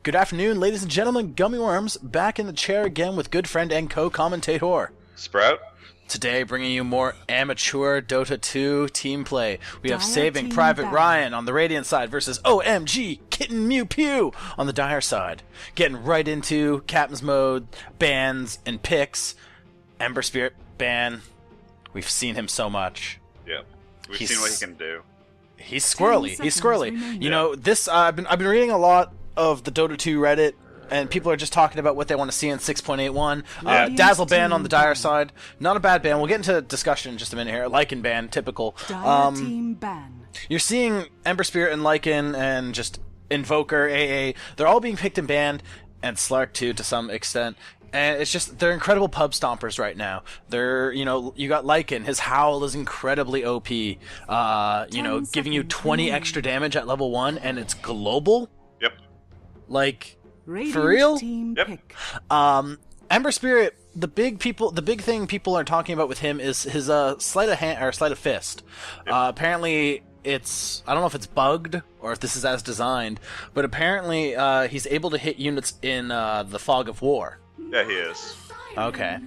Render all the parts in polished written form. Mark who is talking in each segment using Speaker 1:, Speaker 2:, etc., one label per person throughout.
Speaker 1: Good afternoon, ladies and gentlemen, Gummy Worms, back in the chair again with good friend and co-commentator,
Speaker 2: Sprout.
Speaker 1: Today, bringing you more amateur Dota 2 team play. We have
Speaker 3: Dire
Speaker 1: Saving
Speaker 3: Team
Speaker 1: Private
Speaker 3: Battle.
Speaker 1: Ryan on the Radiant side versus OMG Kitten Mew Pew on the Dire side. Getting right into Captain's Mode, bans, and picks. Ember Spirit ban. We've seen him so much.
Speaker 2: Yeah, we've seen what he can do.
Speaker 1: He's squirrely.
Speaker 3: 10
Speaker 1: He's
Speaker 3: seconds
Speaker 1: squirrely.
Speaker 3: remaining.
Speaker 1: You know, this I've been reading a lot of the Dota 2 Reddit, and people are just talking about what they want to see in 6.81.
Speaker 2: Yeah.
Speaker 1: Dazzle ban on the Dire
Speaker 3: Ban.
Speaker 1: side, not a bad ban. We'll get into discussion in just a minute here. Lycan ban, typical.
Speaker 3: Dire team ban.
Speaker 1: You're seeing Ember Spirit and Lycan and just Invoker, AA. They're all being picked and banned, and Slark too to some extent. And it's just, they're incredible pub stompers right now. They're, you know, you got Lycan. His Howl is incredibly OP. You know, giving you 20
Speaker 3: remaining.
Speaker 1: extra damage at level 1, and it's global.
Speaker 2: Yep.
Speaker 1: Like,
Speaker 3: Radiant
Speaker 1: for real?
Speaker 3: Team
Speaker 2: Yep.
Speaker 3: pick.
Speaker 1: Ember Spirit, the big thing people are talking about with him is his sleight of hand or sleight of fist. Apparently, it's, I don't know if it's bugged or if this is as designed, but apparently he's able to hit units in the Fog of War.
Speaker 2: Yeah, he is.
Speaker 1: Okay,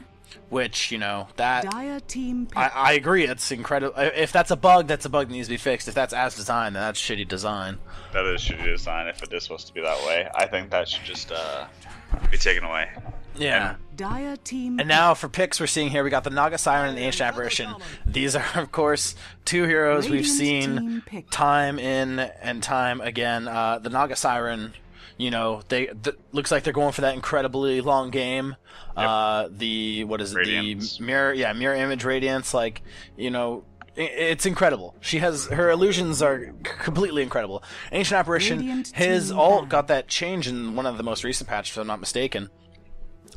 Speaker 1: which, you know, that
Speaker 3: Dire team pick.
Speaker 1: I agree. It's incredible. If that's a bug that needs to be fixed. If that's as designed, then that's shitty design.
Speaker 2: That is shitty design if it is supposed to be that way. I think that should just be taken away.
Speaker 1: Yeah.
Speaker 3: Dire team.
Speaker 1: And now for picks we're seeing here, we got the Naga Siren and the Ancient Apparition. These are, of course, two heroes we've
Speaker 3: Radiant
Speaker 1: seen
Speaker 3: team pick.
Speaker 1: time in and time again. The Naga Siren, you know, looks like they're going for that incredibly long game. The, what is it?
Speaker 2: Radiance.
Speaker 1: The mirror image radiance, like, you know, it's incredible. She has, her illusions are completely incredible. Ancient Apparition,
Speaker 3: Radiant
Speaker 1: his
Speaker 3: team
Speaker 1: ult
Speaker 3: ban.
Speaker 1: got that change in one of the most recent patches, if I'm not mistaken.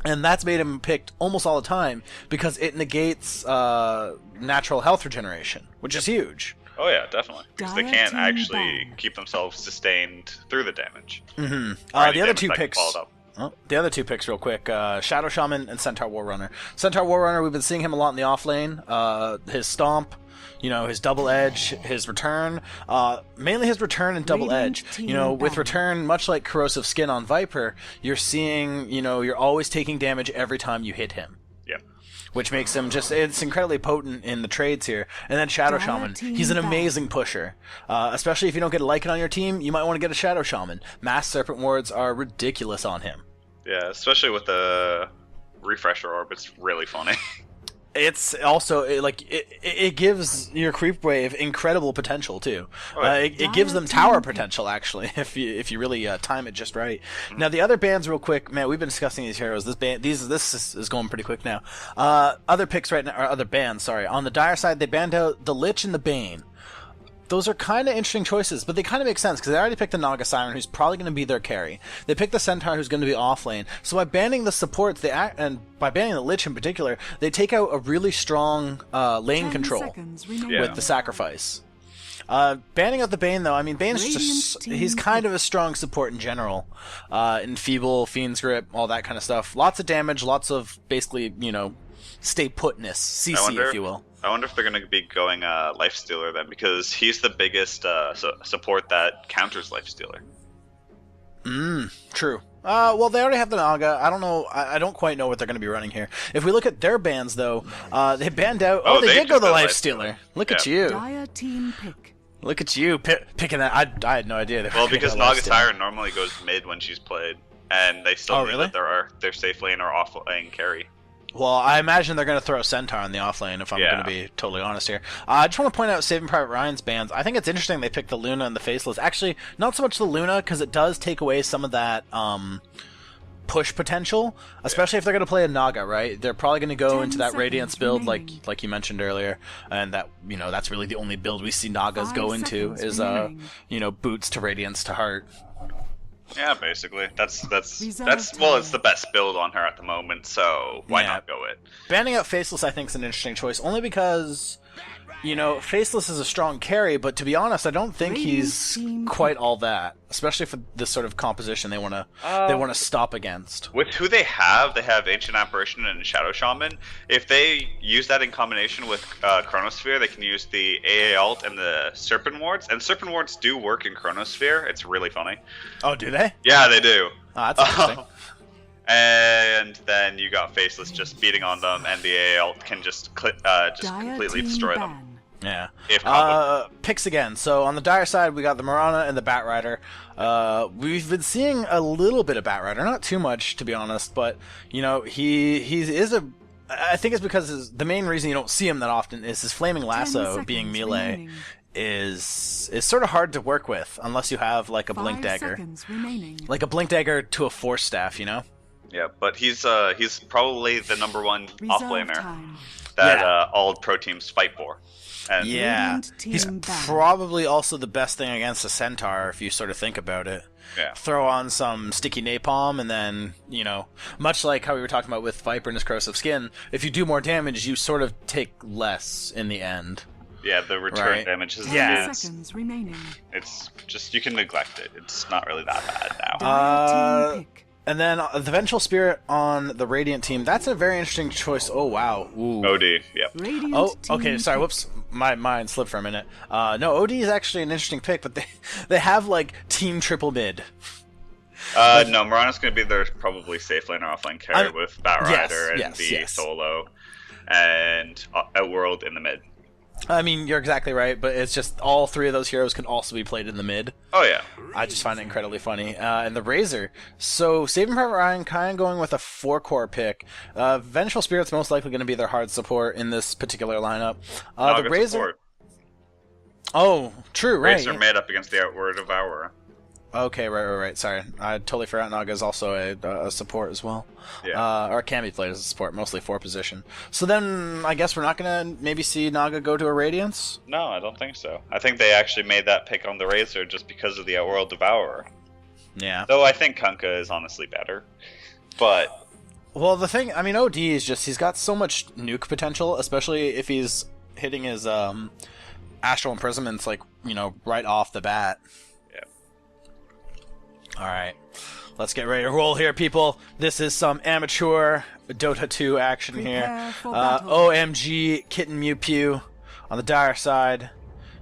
Speaker 1: And that's made him picked almost all the time because it negates natural health regeneration, which is huge.
Speaker 2: Oh yeah, definitely. Because they
Speaker 3: Dire
Speaker 2: can't
Speaker 3: team
Speaker 2: actually
Speaker 3: ban.
Speaker 2: keep themselves sustained through the damage.
Speaker 1: Mm-hmm.
Speaker 2: Or any
Speaker 1: The other
Speaker 2: damage
Speaker 1: two
Speaker 2: that can
Speaker 1: picks.
Speaker 2: follow it up.
Speaker 1: Oh, the other two picks, real quick: Shadow Shaman and Centaur Warrunner. Centaur Warrunner, we've been seeing him a lot in the off lane. His stomp, you know, his double edge, his return, mainly his return and double
Speaker 3: Radiant
Speaker 1: edge.
Speaker 3: team
Speaker 1: You know, with
Speaker 3: ban.
Speaker 1: return, much like corrosive skin on Viper, you're seeing, you know, you're always taking damage every time you hit him,
Speaker 2: Yeah.
Speaker 1: which makes him just, it's incredibly potent in the trades here. And then Shadow
Speaker 3: Dire
Speaker 1: Shaman,
Speaker 3: team
Speaker 1: he's an
Speaker 3: ban.
Speaker 1: amazing pusher. Especially if you don't get a Lycan on your team, you might want to get a Shadow Shaman. Mass Serpent Wards are ridiculous on him.
Speaker 2: Yeah, especially with the refresher orb, it's really funny.
Speaker 1: It's also it gives your creep wave incredible potential too.
Speaker 2: Oh, yeah.
Speaker 1: It gives them tower potential actually if you really time it just right. Now the other bands, real quick, man, we've been discussing these heroes. This is going pretty quick now. Other picks right now, or other bands, sorry. On the Dire side, they banned out the Lich and the Bane. Those are kind of interesting choices, but they kind of make sense because they already picked the Naga Siren, who's probably going to be their carry. They picked the Centaur, who's going to be off lane. So by banning the supports, and by banning the Lich in particular, they take out a really strong lane
Speaker 3: 10
Speaker 1: control
Speaker 3: seconds remaining.
Speaker 2: Yeah.
Speaker 1: with the sacrifice. Banning out the Bane, though, I mean, Bane's just,
Speaker 3: Radiant
Speaker 1: he's
Speaker 3: team
Speaker 1: kind of a strong support in general. Enfeeble, Fiend's Grip, all that kind of stuff. Lots of damage, lots of basically, you know, stay putness, CC, if you will.
Speaker 2: I wonder if they're going to be going Lifestealer then, because he's the biggest support that counters Lifestealer.
Speaker 1: True. Well, they already have the Naga. I don't know. I don't quite know what they're going to be running here. If we look at their bans, though, they banned out. Oh, they
Speaker 2: they
Speaker 1: did go
Speaker 2: took
Speaker 1: the
Speaker 2: the
Speaker 1: Lifestealer. Look at you.
Speaker 3: Dire team pick.
Speaker 1: Look at you picking that. I had no idea. They were
Speaker 2: Well,
Speaker 1: gonna
Speaker 2: because
Speaker 1: go
Speaker 2: Naga
Speaker 1: Lifestealer.
Speaker 2: Siren normally goes mid when she's played, and they still
Speaker 1: Oh,
Speaker 2: know
Speaker 1: really?
Speaker 2: that they're safe lane or off lane carry.
Speaker 1: Well, I imagine they're going to throw Centaur in the offlane, if I'm
Speaker 2: Yeah.
Speaker 1: going to be totally honest here. I just want to point out Saving Private Ryan's bans. I think it's interesting they picked the Luna and the Faceless. Actually, not so much the Luna, because it does take away some of that push potential, especially if they're going to play a Naga, right? They're probably going to go
Speaker 3: 10
Speaker 1: into that Radiance
Speaker 3: seconds
Speaker 1: build,
Speaker 3: remaining.
Speaker 1: like you mentioned earlier, and that, you know, that's really the only build we see Nagas
Speaker 3: 5
Speaker 1: go into
Speaker 3: seconds
Speaker 1: is,
Speaker 3: remaining.
Speaker 1: you know, boots to Radiance to Heart.
Speaker 2: Yeah, basically. That's
Speaker 3: Reserve
Speaker 2: well,
Speaker 3: time.
Speaker 2: it's the best build on her at the moment, so why
Speaker 1: Yeah.
Speaker 2: not go it?
Speaker 1: Banning out Faceless, I think, is an interesting choice, only because, you know, Faceless is a strong carry, but to be honest, I don't think he's
Speaker 3: Radiant team
Speaker 1: quite all that, especially for this sort of composition they want to stop against.
Speaker 2: With who they have Ancient Apparition and Shadow Shaman. If they use that in combination with Chronosphere, they can use the AA ult and the Serpent Wards. And Serpent Wards do work in Chronosphere. It's really funny.
Speaker 1: Oh, do they?
Speaker 2: Yeah, they do.
Speaker 1: Oh, that's interesting.
Speaker 2: And then you got Faceless just beating on them, and the AA ult can just
Speaker 3: Dire
Speaker 2: completely
Speaker 3: team
Speaker 2: destroy them.
Speaker 3: ban.
Speaker 1: Yeah.
Speaker 2: If combo.
Speaker 1: Picks again. So on the Dire side, we got the Mirana and the Batrider. We've been seeing a little bit of Batrider, not too much to be honest, but you know he is a. I think it's because the main reason you don't see him that often is his flaming
Speaker 3: 10
Speaker 1: lasso being
Speaker 3: seconds
Speaker 1: melee
Speaker 3: remaining.
Speaker 1: is sort of hard to work with unless you have like a blink
Speaker 3: 5
Speaker 1: dagger,
Speaker 3: seconds remaining.
Speaker 1: like a blink dagger to a force staff, you know.
Speaker 2: Yeah, but he's probably the number one
Speaker 3: Reserve
Speaker 2: offlaner
Speaker 3: time.
Speaker 2: that
Speaker 1: Yeah.
Speaker 2: all pro teams fight for. And
Speaker 1: Yeah,
Speaker 3: Radiant team
Speaker 1: he's
Speaker 3: ban.
Speaker 1: probably also the best thing against a centaur if you sort of think about it.
Speaker 2: yeah.
Speaker 1: Throw on some sticky napalm, and then, you know, much like how we were talking about with Viper and his corrosive skin, if you do more damage, you sort of take less in the end.
Speaker 2: Yeah, the return
Speaker 1: Right.
Speaker 2: damage is,
Speaker 3: 10
Speaker 1: Yeah.
Speaker 3: seconds remaining.
Speaker 2: it's just, you can neglect it. It's not really that bad now.
Speaker 3: Dire team pick.
Speaker 1: And then the Vengeful Spirit on the Radiant team, that's a very interesting choice. Oh, wow. Ooh.
Speaker 2: OD, yep.
Speaker 3: Radiant
Speaker 1: Oh,
Speaker 3: team
Speaker 1: okay, sorry,
Speaker 3: pick.
Speaker 1: whoops. My mind slipped for a minute. No, OD is actually an interesting pick, but they have, like, team triple mid.
Speaker 2: No, Morana's going to be their probably safe lane or offlane carry with Batrider and the solo and Outworld in the mid.
Speaker 1: I mean, you're exactly right, but it's just all three of those heroes can also be played in the mid.
Speaker 2: Oh, yeah.
Speaker 1: I just find it incredibly funny. And the Razor. So, Saving Private Ryan kind of going with a 4-core pick. Vengeful Spirit's most likely going to be their hard support in this particular lineup. The
Speaker 2: Naga
Speaker 1: Razor...
Speaker 2: support.
Speaker 1: Oh, true, right.
Speaker 2: Razor made up against the Outward Devourer.
Speaker 1: Okay, right. Sorry. I totally forgot Naga is also a support as well.
Speaker 2: Yeah.
Speaker 1: Or can be played as a support, mostly 4 position. So then, I guess we're not going to maybe see Naga go to a Radiance?
Speaker 2: No, I don't think so. I think they actually made that pick on the Razor just because of the Outworld Devourer.
Speaker 1: Yeah.
Speaker 2: Though I think Kunkka is honestly better. But
Speaker 1: Well, the thing, I mean, OD is just, he's got so much nuke potential, especially if he's hitting his Astral Imprisonments, like, you know, right off the bat.
Speaker 2: yeah.
Speaker 1: Alright, let's get ready to roll here, people. This is some amateur Dota 2 action here.
Speaker 3: Prepare for battle.
Speaker 1: OMG Kitten Mew Pew on the Dire side,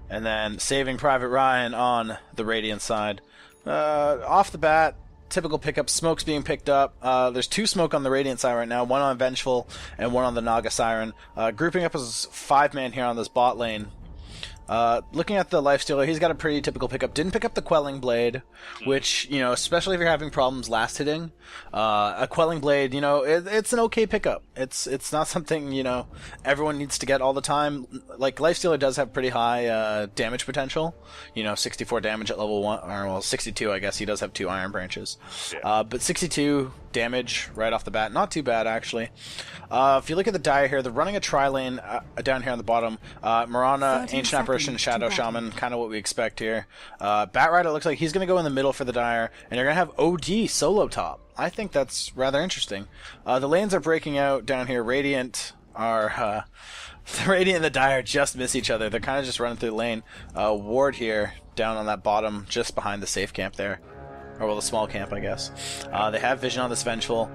Speaker 1: and then Saving Private Ryan on the Radiant side. Off the bat, typical pickup, smoke's being picked up. There's 2 smoke on the Radiant side right now, one on Vengeful and one on the Naga Siren. Grouping up as 5-man here on this bot lane. Looking at the Lifestealer, he's got a pretty typical pickup. Didn't pick up the Quelling Blade, which, you know, especially if you're having problems last hitting, a Quelling Blade, you know, it's an okay pickup. It's not something, you know, everyone needs to get all the time. Like, Lifestealer does have pretty high damage potential. You know, 64 damage at level 1, or, well, 62, I guess. He does have 2 Iron Branches.
Speaker 2: Yeah.
Speaker 1: But 62 damage right off the bat. Not too bad, actually. If you look at the Dire here, they're running a tri-lane down here on the bottom. Mirana,
Speaker 3: 30
Speaker 1: Ancient Apparition,
Speaker 3: seconds
Speaker 1: Shadow
Speaker 3: to battle.
Speaker 1: Shaman, kind of what we expect here. Batrider looks like he's going to go in the middle for the Dire, and you're going to have OD solo top. I think that's rather interesting. The lanes are breaking out down here. Radiant are... the Radiant and the Dire just miss each other. They're kind of just running through the lane. Ward here, down on that bottom, just behind the safe camp there. Or, well, the small camp, I guess. They have vision on this Vengeful.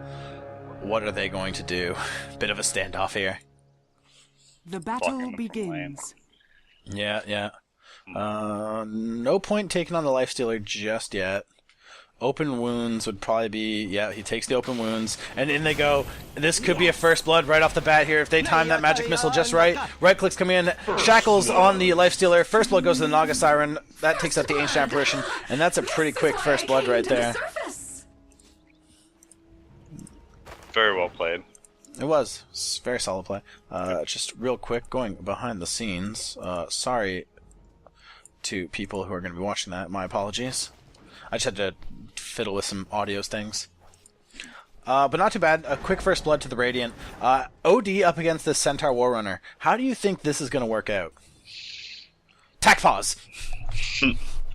Speaker 1: What are they going to do? Bit of a standoff here.
Speaker 3: The battle
Speaker 2: Fucking
Speaker 3: begins.
Speaker 1: Yeah. No point taking on the Lifestealer just yet. Open wounds would probably be... Yeah, he takes the open wounds. And in they go. This could be a first blood right off the bat here. If they time that magic missile just right. Right clicks come in. Shackles on the Lifestealer. First blood goes to the Naga Siren. That takes out the Ancient Apparition. And that's a pretty quick first blood right there.
Speaker 2: Very well played.
Speaker 1: It was. It's very solid play. Just real quick, going behind the scenes. Sorry to people who are going to be watching that. My apologies. I just had to fiddle with some audio things. But not too bad. A quick first blood to the Radiant. OD up against this Centaur Warrunner. How do you think this is going to work out? Tack pause!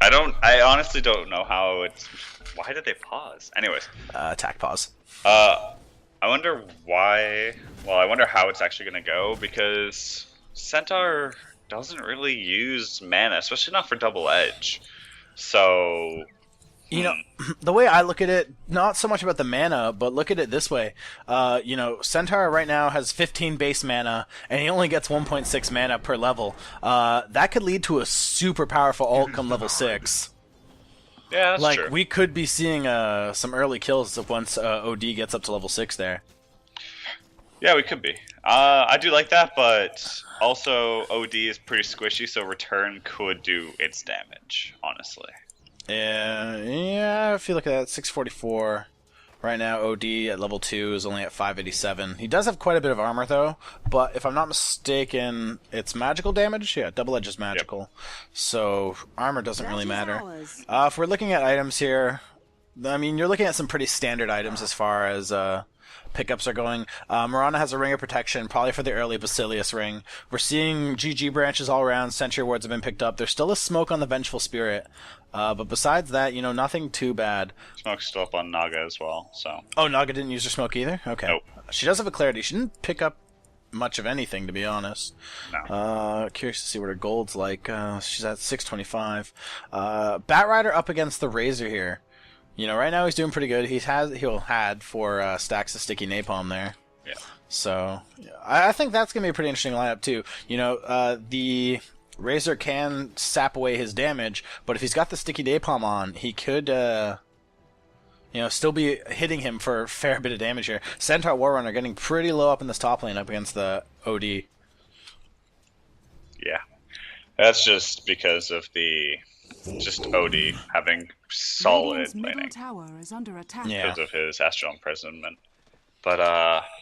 Speaker 2: I honestly don't know how it's... Why did they pause? Anyways.
Speaker 1: Tack pause.
Speaker 2: I wonder why... Well, I wonder how it's actually going to go, because Centaur doesn't really use mana, especially not for Double Edge. So...
Speaker 1: You know, the way I look at it, not so much about the mana, but look at it this way. You know, Centaur right now has 15 base mana, and he only gets 1.6 mana per level. That could lead to a super powerful ult come level 6.
Speaker 2: Yeah, that's
Speaker 1: like
Speaker 2: true.
Speaker 1: we could be seeing some early kills once OD gets up to level 6 there.
Speaker 2: Yeah, we could be. I do like that, but also OD is pretty squishy, so return could do its damage, honestly.
Speaker 1: Yeah, if you look at that, 644. Right now, OD at level 2 is only at 587. He does have quite a bit of armor, though, but if I'm not mistaken, it's magical damage? Yeah, double edge is magical. So armor doesn't really matter. If we're looking at items here, I mean, you're looking at some pretty standard items as far as pickups are going. Mirana has a Ring of Protection, probably for the early Basilius ring. We're seeing GG branches all around. Sentry wards have been picked up. There's still a smoke on the Vengeful Spirit. But besides that, nothing too bad.
Speaker 2: Smoke's still up on Naga as well, so...
Speaker 1: Oh, Naga didn't use her smoke either? Okay.
Speaker 2: Nope.
Speaker 1: She does have a Clarity. She didn't pick up much of anything, to be honest.
Speaker 2: No.
Speaker 1: Curious to see what her gold's like. She's at 625. Batrider up against the Razor here. Right now he's doing pretty good. He'll had 4 stacks of sticky napalm there.
Speaker 2: Yeah.
Speaker 1: So I think that's gonna be a pretty interesting lineup too. The Razor can sap away his damage, but if he's got the sticky napalm on, he could still be hitting him for a fair bit of damage here. Centaur Warrunner getting pretty low up in this top lane up against the OD.
Speaker 2: Yeah. That's just because of just OD having solid
Speaker 3: Radiant's middle
Speaker 2: laning
Speaker 3: tower is under attack.
Speaker 1: Yeah.
Speaker 2: because of his astral imprisonment. But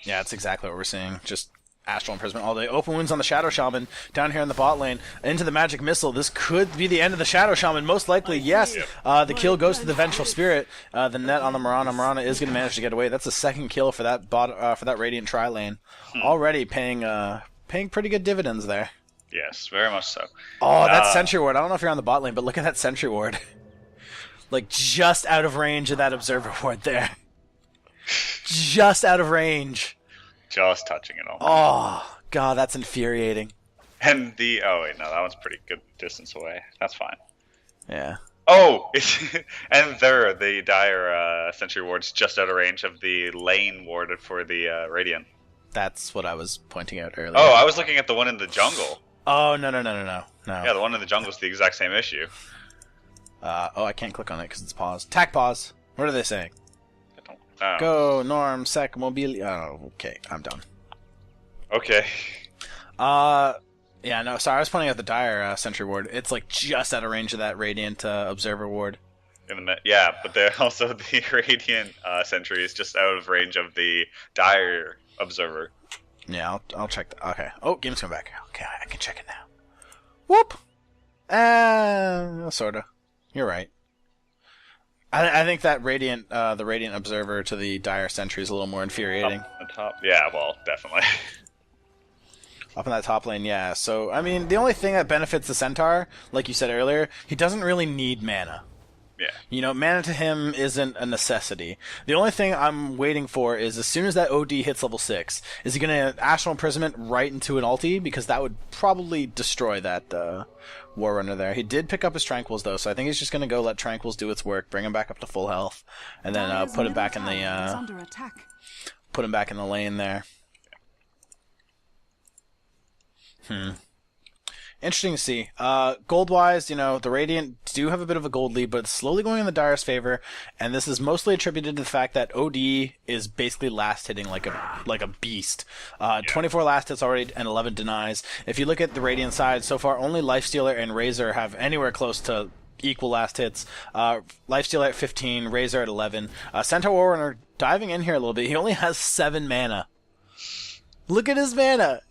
Speaker 1: Yeah, that's exactly what we're seeing. Just Astral Imprisonment all day. Open wounds on the Shadow Shaman down here in the bot lane. Into the Magic Missile. This could be the end of the Shadow Shaman. Most likely, yes. The kill goes to the Vengeful Spirit. The net on the Mirana. Mirana is going to manage to get away. That's a second kill for that Radiant Tri lane. Already paying pretty good dividends there.
Speaker 2: yes, very much so.
Speaker 1: Oh, that Sentry Ward. I don't know if you're on the bot lane, but look at that Sentry Ward. Like, just out of range of that Observer Ward there. Just out of range.
Speaker 2: Just touching it all.
Speaker 1: Oh, God, that's infuriating.
Speaker 2: And oh wait, no, that one's pretty good distance away. That's fine.
Speaker 1: Yeah.
Speaker 2: Oh, and the dire sentry ward's just out of range of the lane warded for the Radiant.
Speaker 1: That's what I was pointing out earlier.
Speaker 2: Oh, I was looking at the one in the jungle.
Speaker 1: Oh, no.
Speaker 2: Yeah, the one in the jungle is the exact same issue.
Speaker 1: I can't click on it because it's paused. Tac pause. What are they saying?
Speaker 2: Oh.
Speaker 1: Go, Norm, Sec, Mobili... Oh, okay, I'm done.
Speaker 2: Okay.
Speaker 1: Yeah, no, sorry, I was pointing out the dire sentry ward. It's, like, just out of range of that Radiant Observer ward.
Speaker 2: Yeah, but also the Radiant sentry is just out of range of the dire observer.
Speaker 1: Yeah, I'll check that. Okay. Oh, game's coming back. Okay, I can check it now. Whoop! Sorta. You're right. I think that the Radiant Observer to the dire sentry is a little more infuriating.
Speaker 2: Up the top? Yeah, well, definitely.
Speaker 1: Up in that top lane, yeah. So, I mean, the only thing that benefits the Centaur, like you said earlier, he doesn't really need mana.
Speaker 2: Yeah.
Speaker 1: Mana to him isn't a necessity. The only thing I'm waiting for is as soon as that OD hits level 6, is he going to Astral Imprisonment right into an ulti? Because that would probably destroy that Warrunner there. He did pick up his Tranquils, though, so I think he's just going to go let Tranquils do its work, bring him back up to full health, and then put him back in the lane there. Interesting to see. Gold-wise, the Radiant do have a bit of a gold lead, but it's slowly going in the Dire's favor, and this is mostly attributed to the fact that OD is basically last hitting like a beast. 24 last hits already and 11 denies. If you look at the Radiant side, so far only Lifestealer and Razor have anywhere close to equal last hits. Lifestealer at 15, Razor at 11. Centaur Warrunner diving in here a little bit. He only has 7 mana. Look at his mana!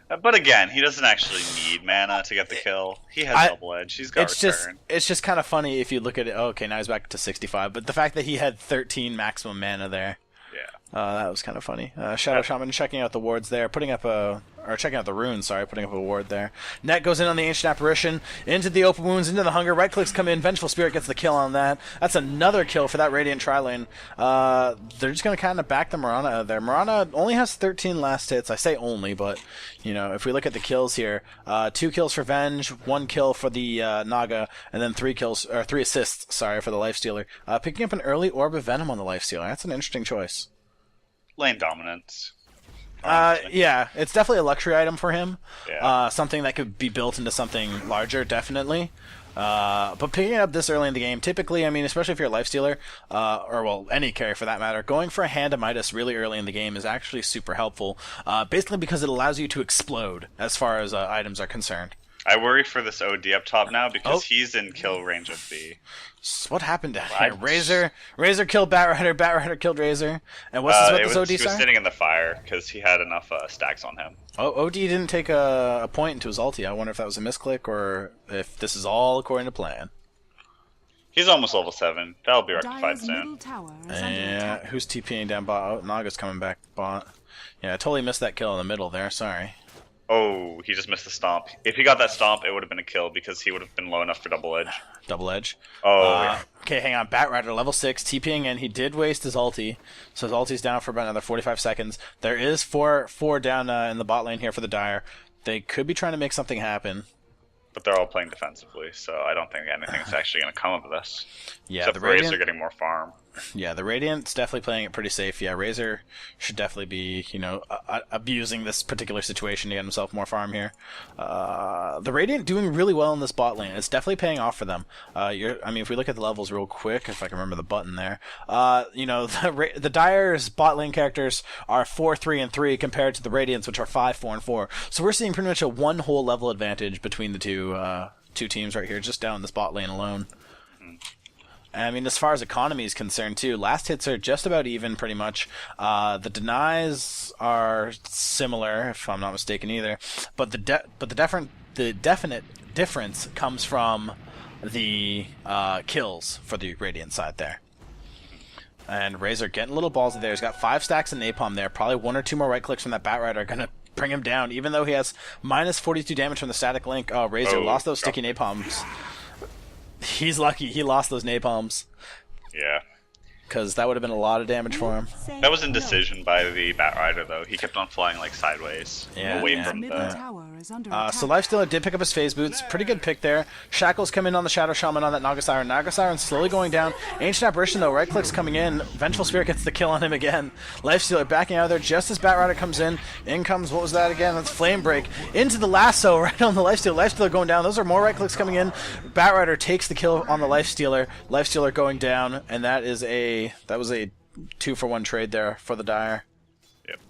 Speaker 2: But again, he doesn't actually need mana to get the kill. He has double edge. He's got return.
Speaker 1: It's just kind of funny if you look at it. Oh, okay, now he's back to 65. But the fact that he had 13 maximum mana there.
Speaker 2: Yeah.
Speaker 1: That was kind of funny. Shadow Shaman checking out the wards there, checking out the runes, putting up a ward there. Net goes in on the Ancient Apparition, into the Open Wounds, into the Hunger. Right clicks come in, Vengeful Spirit gets the kill on that. That's another kill for that Radiant Tri-Lane. They're just going to kind of back the Mirana out of there. Mirana only has 13 last hits. I say only, but, if we look at the kills here, 2 kills for Venge, 1 kill for the Naga, and then 3 assists, for the Lifestealer. Picking up an early Orb of Venom on the Lifestealer. That's an interesting choice.
Speaker 2: Lane dominance.
Speaker 1: Yeah, it's definitely a luxury item for him.
Speaker 2: Yeah.
Speaker 1: Something that could be built into something larger, definitely. But picking it up this early in the game, typically, I mean, especially if you're a lifestealer, or well, any carry for that matter, going for a Hand of Midas really early in the game is actually super helpful, basically because it allows you to explode as far as items are concerned.
Speaker 2: I worry for this OD up top now because he's in kill range of B.
Speaker 1: What happened down here? Razor killed Batrider, Batrider killed Razor. And what's this about this OD,
Speaker 2: He was sitting in the fire because he had enough stacks on him.
Speaker 1: Oh, OD didn't take a point into his ulti. I wonder if that was a misclick or if this is all according to plan.
Speaker 2: He's almost level 7. That'll be rectified
Speaker 3: Dire's
Speaker 2: soon.
Speaker 3: middle tower is under
Speaker 1: Yeah,
Speaker 3: attack.
Speaker 1: who's TPing down bot? Oh, Naga's coming back bot. Yeah, I totally missed that kill in the middle there. Sorry.
Speaker 2: Oh, he just missed the stomp. If he got that stomp, it would have been a kill because he would have been low enough for double edge.
Speaker 1: Double edge.
Speaker 2: Oh,
Speaker 1: Okay, hang on. Batrider, level 6, TPing in. He did waste his ulti, so his ulti's down for about another 45 seconds. There is four down in the bot lane here for the Dire. They could be trying to make something happen.
Speaker 2: but they're all playing defensively, so I don't think anything's actually going to come of this.
Speaker 1: Yeah,
Speaker 2: Except
Speaker 1: the
Speaker 2: for Razor
Speaker 1: Radiant,
Speaker 2: getting more farm.
Speaker 1: yeah, the Radiant's definitely playing it pretty safe. Yeah, Razor should definitely be, abusing this particular situation to get himself more farm here. The Radiant doing really well in this bot lane. It's definitely paying off for them. If we look at the levels real quick, if I can remember the button there, the Dire's bot lane characters are 4, 3, and 3 compared to the Radiant's, which are 5, 4, and 4. So we're seeing pretty much a one whole level advantage between the two teams right here, just down this bot lane alone. I mean, as far as economy is concerned, too, last hits are just about even, pretty much. The denies are similar, if I'm not mistaken, either. But the definite difference comes from the kills for the Radiant side there. And Razor getting a little ballsy there. He's got 5 stacks of napalm there. Probably 1 or 2 more right clicks from that Batrider are gonna bring him down, even though he has minus 42 damage from the static link. Oh, Razor lost those sticky napalms. He's lucky he lost those napalms,
Speaker 2: Yeah.
Speaker 1: because that would have been a lot of damage for him.
Speaker 2: That was indecision by the Batrider, though. He kept on flying, like, sideways.
Speaker 1: Yeah,
Speaker 2: away
Speaker 1: yeah.
Speaker 2: from
Speaker 3: Middle
Speaker 2: the...
Speaker 3: tower is under attack.
Speaker 1: So Lifestealer did pick up his phase boots. Pretty good pick there. Shackles come in on the Shadow Shaman on that Naga Siren. Naga Siren slowly going down. Ancient Apparition, though, right clicks coming in. Vengeful Spirit gets the kill on him again. Lifestealer backing out of there just as Batrider comes in. In comes, what was that again? That's Flame Break. Into the lasso right on the Lifestealer. Lifestealer going down. Those are more right clicks coming in. Batrider takes the kill on the Lifestealer. Lifestealer going down, and that was a 2-for-1 trade there for the Dire.
Speaker 2: Yep.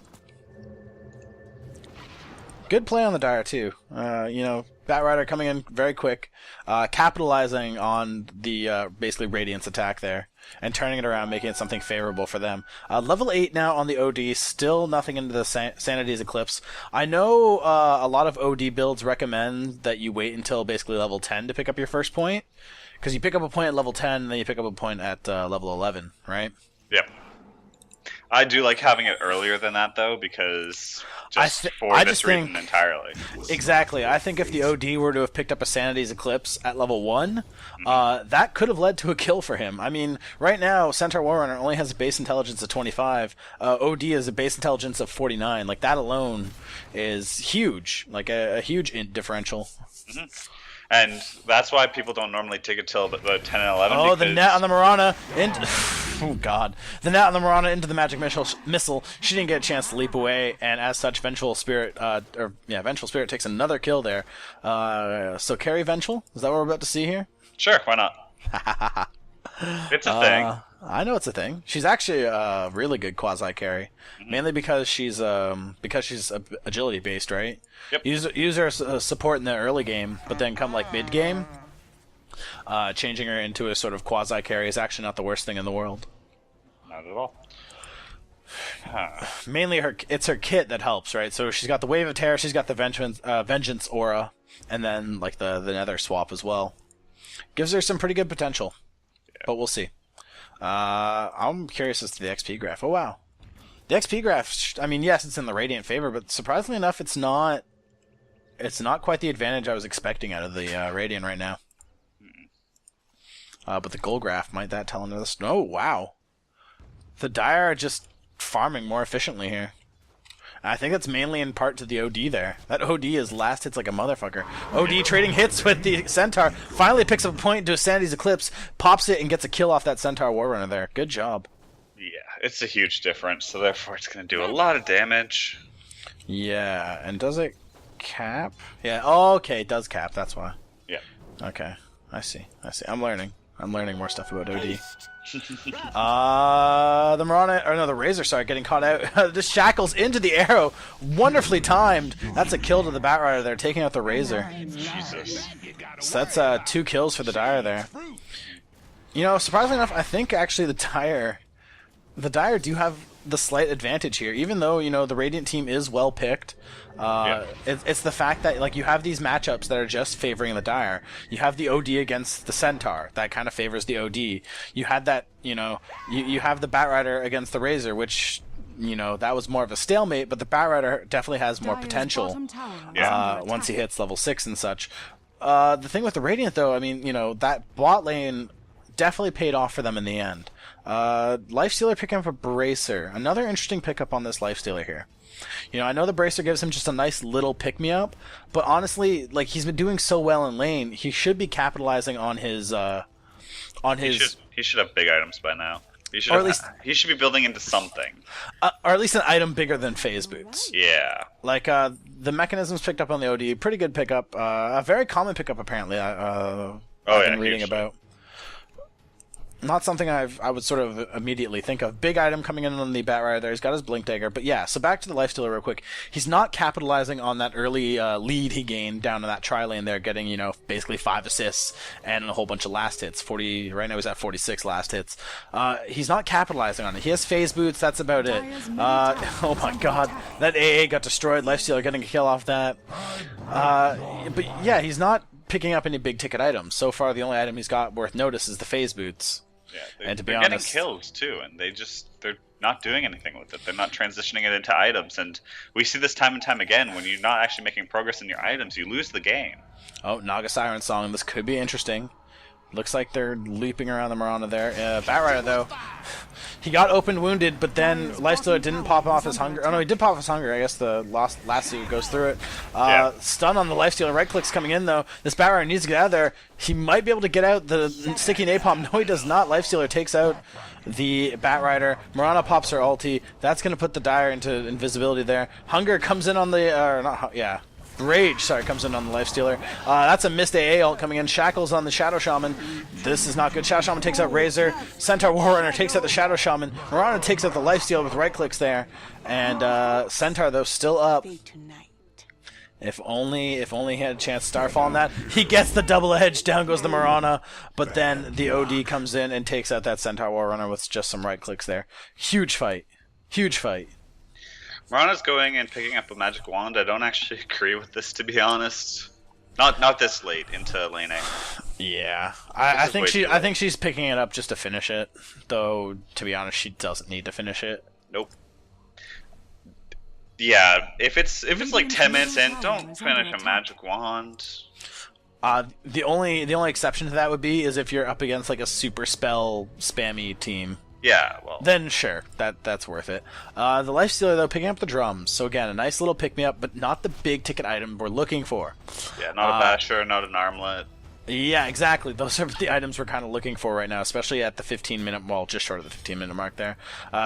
Speaker 1: Good play on the Dire, too. Batrider coming in very quick, capitalizing on the basically Radiant's attack there, and turning it around, making it something favorable for them. Level 8 now on the OD, still nothing into the Sanity's Eclipse. I know a lot of OD builds recommend that you wait until basically level 10 to pick up your first point, because you pick up a point at level 10, and then you pick up a point at level 11, right?
Speaker 2: Yep. I do like having it earlier than that, though, because for this reason entirely.
Speaker 1: Exactly. I think if the OD were to have picked up a Sanity's Eclipse at level 1, that could have led to a kill for him. I mean, right now, Centaur Warrunner only has a base intelligence of 25. OD is a base intelligence of 49. Like, that alone is huge. Like, a huge differential.
Speaker 2: Mm-hmm. And that's why people don't normally take it till the 10 and 11.
Speaker 1: Oh, the net on the Mirana. Oh, God. The net on the Mirana into the magic missile. She didn't get a chance to leap away, and as such, Vengeful Spirit takes another kill there. So carry Vengeful? Is that what we're about to see here?
Speaker 2: Sure, why not? It's a thing.
Speaker 1: I know it's a thing. She's actually a really good quasi carry, mainly because she's agility based, right?
Speaker 2: Yep.
Speaker 1: Use her as support in the early game, but then come like mid game, changing her into a sort of quasi carry is actually not the worst thing in the world.
Speaker 2: Not at all.
Speaker 1: Mainly it's her kit that helps, right? So she's got the Wave of Terror, she's got the Vengeance aura, and then like the Nether swap as well. Gives her some pretty good potential, but we'll see. I'm curious as to the XP graph. Oh, wow. The XP graph, I mean, yes, it's in the Radiant favor, but surprisingly enough, it's not quite the advantage I was expecting out of the Radiant right now. But the gold graph, might that tell another... Oh, wow. The Dire are just farming more efficiently here. I think that's mainly in part to the OD there. That OD is last hits like a motherfucker. OD trading hits with the Centaur. Finally picks up a point into a Sanity's Eclipse, pops it, and gets a kill off that Centaur Warrunner there. Good job.
Speaker 2: Yeah, it's a huge difference, so therefore it's going to do a lot of damage.
Speaker 1: Yeah, and does it cap? Yeah, oh, okay, it does cap, that's why.
Speaker 2: Yeah.
Speaker 1: Okay. I see. I'm learning more stuff about OD. The Razor, sorry, getting caught out. The shackles into the arrow, wonderfully timed. That's a kill to the Batrider there, taking out the Razor.
Speaker 2: Jesus.
Speaker 1: So that's 2 kills for the Dire there. You know, surprisingly enough, I think actually the Dire do have the slight advantage here, even though, you know, the Radiant team is well picked. It's the fact that, like, you have these matchups that are just favoring the Dire. You have the OD against the Centaur. That kind of favors the OD. You had that, you know, you have the Batrider against the Razor, which, you know, that was more of a stalemate, but the Batrider definitely has more potential once he hits level 6 and such. The thing with the Radiant, though, I mean, you know, that bot lane definitely paid off for them in the end. Lifestealer picking up a Bracer. Another interesting pickup on this Lifestealer here. You know, I know the Bracer gives him just a nice little pick-me-up, but honestly, like, he's been doing so well in lane, he should be capitalizing on his,
Speaker 2: He should have big items by now. He should be building into something.
Speaker 1: Or at least an item bigger than phase boots.
Speaker 2: Yeah.
Speaker 1: Like, the mechanisms picked up on the OD, pretty good pickup. A very common pickup, apparently, I've been reading about. Not something I would sort of immediately think of. Big item coming in on the Batrider there. He's got his Blink Dagger. But yeah, so back to the Lifestealer real quick. He's not capitalizing on that early lead he gained down in that tri-lane there, getting, you know, basically 5 assists and a whole bunch of last hits. Right now he's at 46 last hits. He's not capitalizing on it. He has phase boots. That's about it. Oh my god. That AA got destroyed. Lifestealer getting a kill off that. But yeah, he's not picking up any big ticket items. So far, the only item he's got worth notice is the phase boots.
Speaker 2: Yeah,
Speaker 1: and to be
Speaker 2: they're
Speaker 1: honest,
Speaker 2: getting kills too, and they're not doing anything with it. They're not transitioning it into items, and we see this time and time again. When you're not actually making progress in your items, you lose the game.
Speaker 1: Oh, Naga Siren Song. This could be interesting. Looks like they're leaping around the Mirana there. Batrider, though, he got open wounded, but then Lifestealer didn't pop off his hunger. Oh, no, he did pop off his hunger. I guess the last suit goes through it. Stun on the Lifestealer. Right clicks coming in, though. This Batrider needs to get out of there. He might be able to get out the sticky napalm. No, he does not. Lifestealer takes out the Batrider. Mirana pops her ulti. That's going to put the Dire into invisibility there. Hunger comes in on the... Rage, comes in on the Lifestealer. That's a missed AA ult coming in. Shackles on the Shadow Shaman. This is not good. Shadow Shaman takes out Razor. Centaur Warrunner takes out the Shadow Shaman. Mirana takes out the Lifestealer with right clicks there. And Centaur, though, still up. If only he had a chance to Starfall on that. He gets the double edge. Down goes the Mirana. But then the OD comes in and takes out that Centaur Warrunner with just some right clicks there. Huge fight. Huge fight.
Speaker 2: Mirana's going and picking up a magic wand. I don't actually agree with this, to be honest. Not this late into lane A.
Speaker 1: Yeah, I think she's picking it up just to finish it. Though, to be honest, she doesn't need to finish it.
Speaker 2: Nope. Yeah, if it's like 10 minutes in, don't finish a magic wand.
Speaker 1: The only exception to that would be is if you're up against like a super spell spammy team.
Speaker 2: Yeah, well.
Speaker 1: Then sure, that's worth it. The Lifestealer, though, picking up the drums. So again, a nice little pick-me-up, but not the big ticket item we're looking for.
Speaker 2: Yeah, not a Basher, not an Armlet.
Speaker 1: Yeah, exactly. Those are the items we're kind of looking for right now, especially at the 15-minute, well, just short of the 15-minute mark there.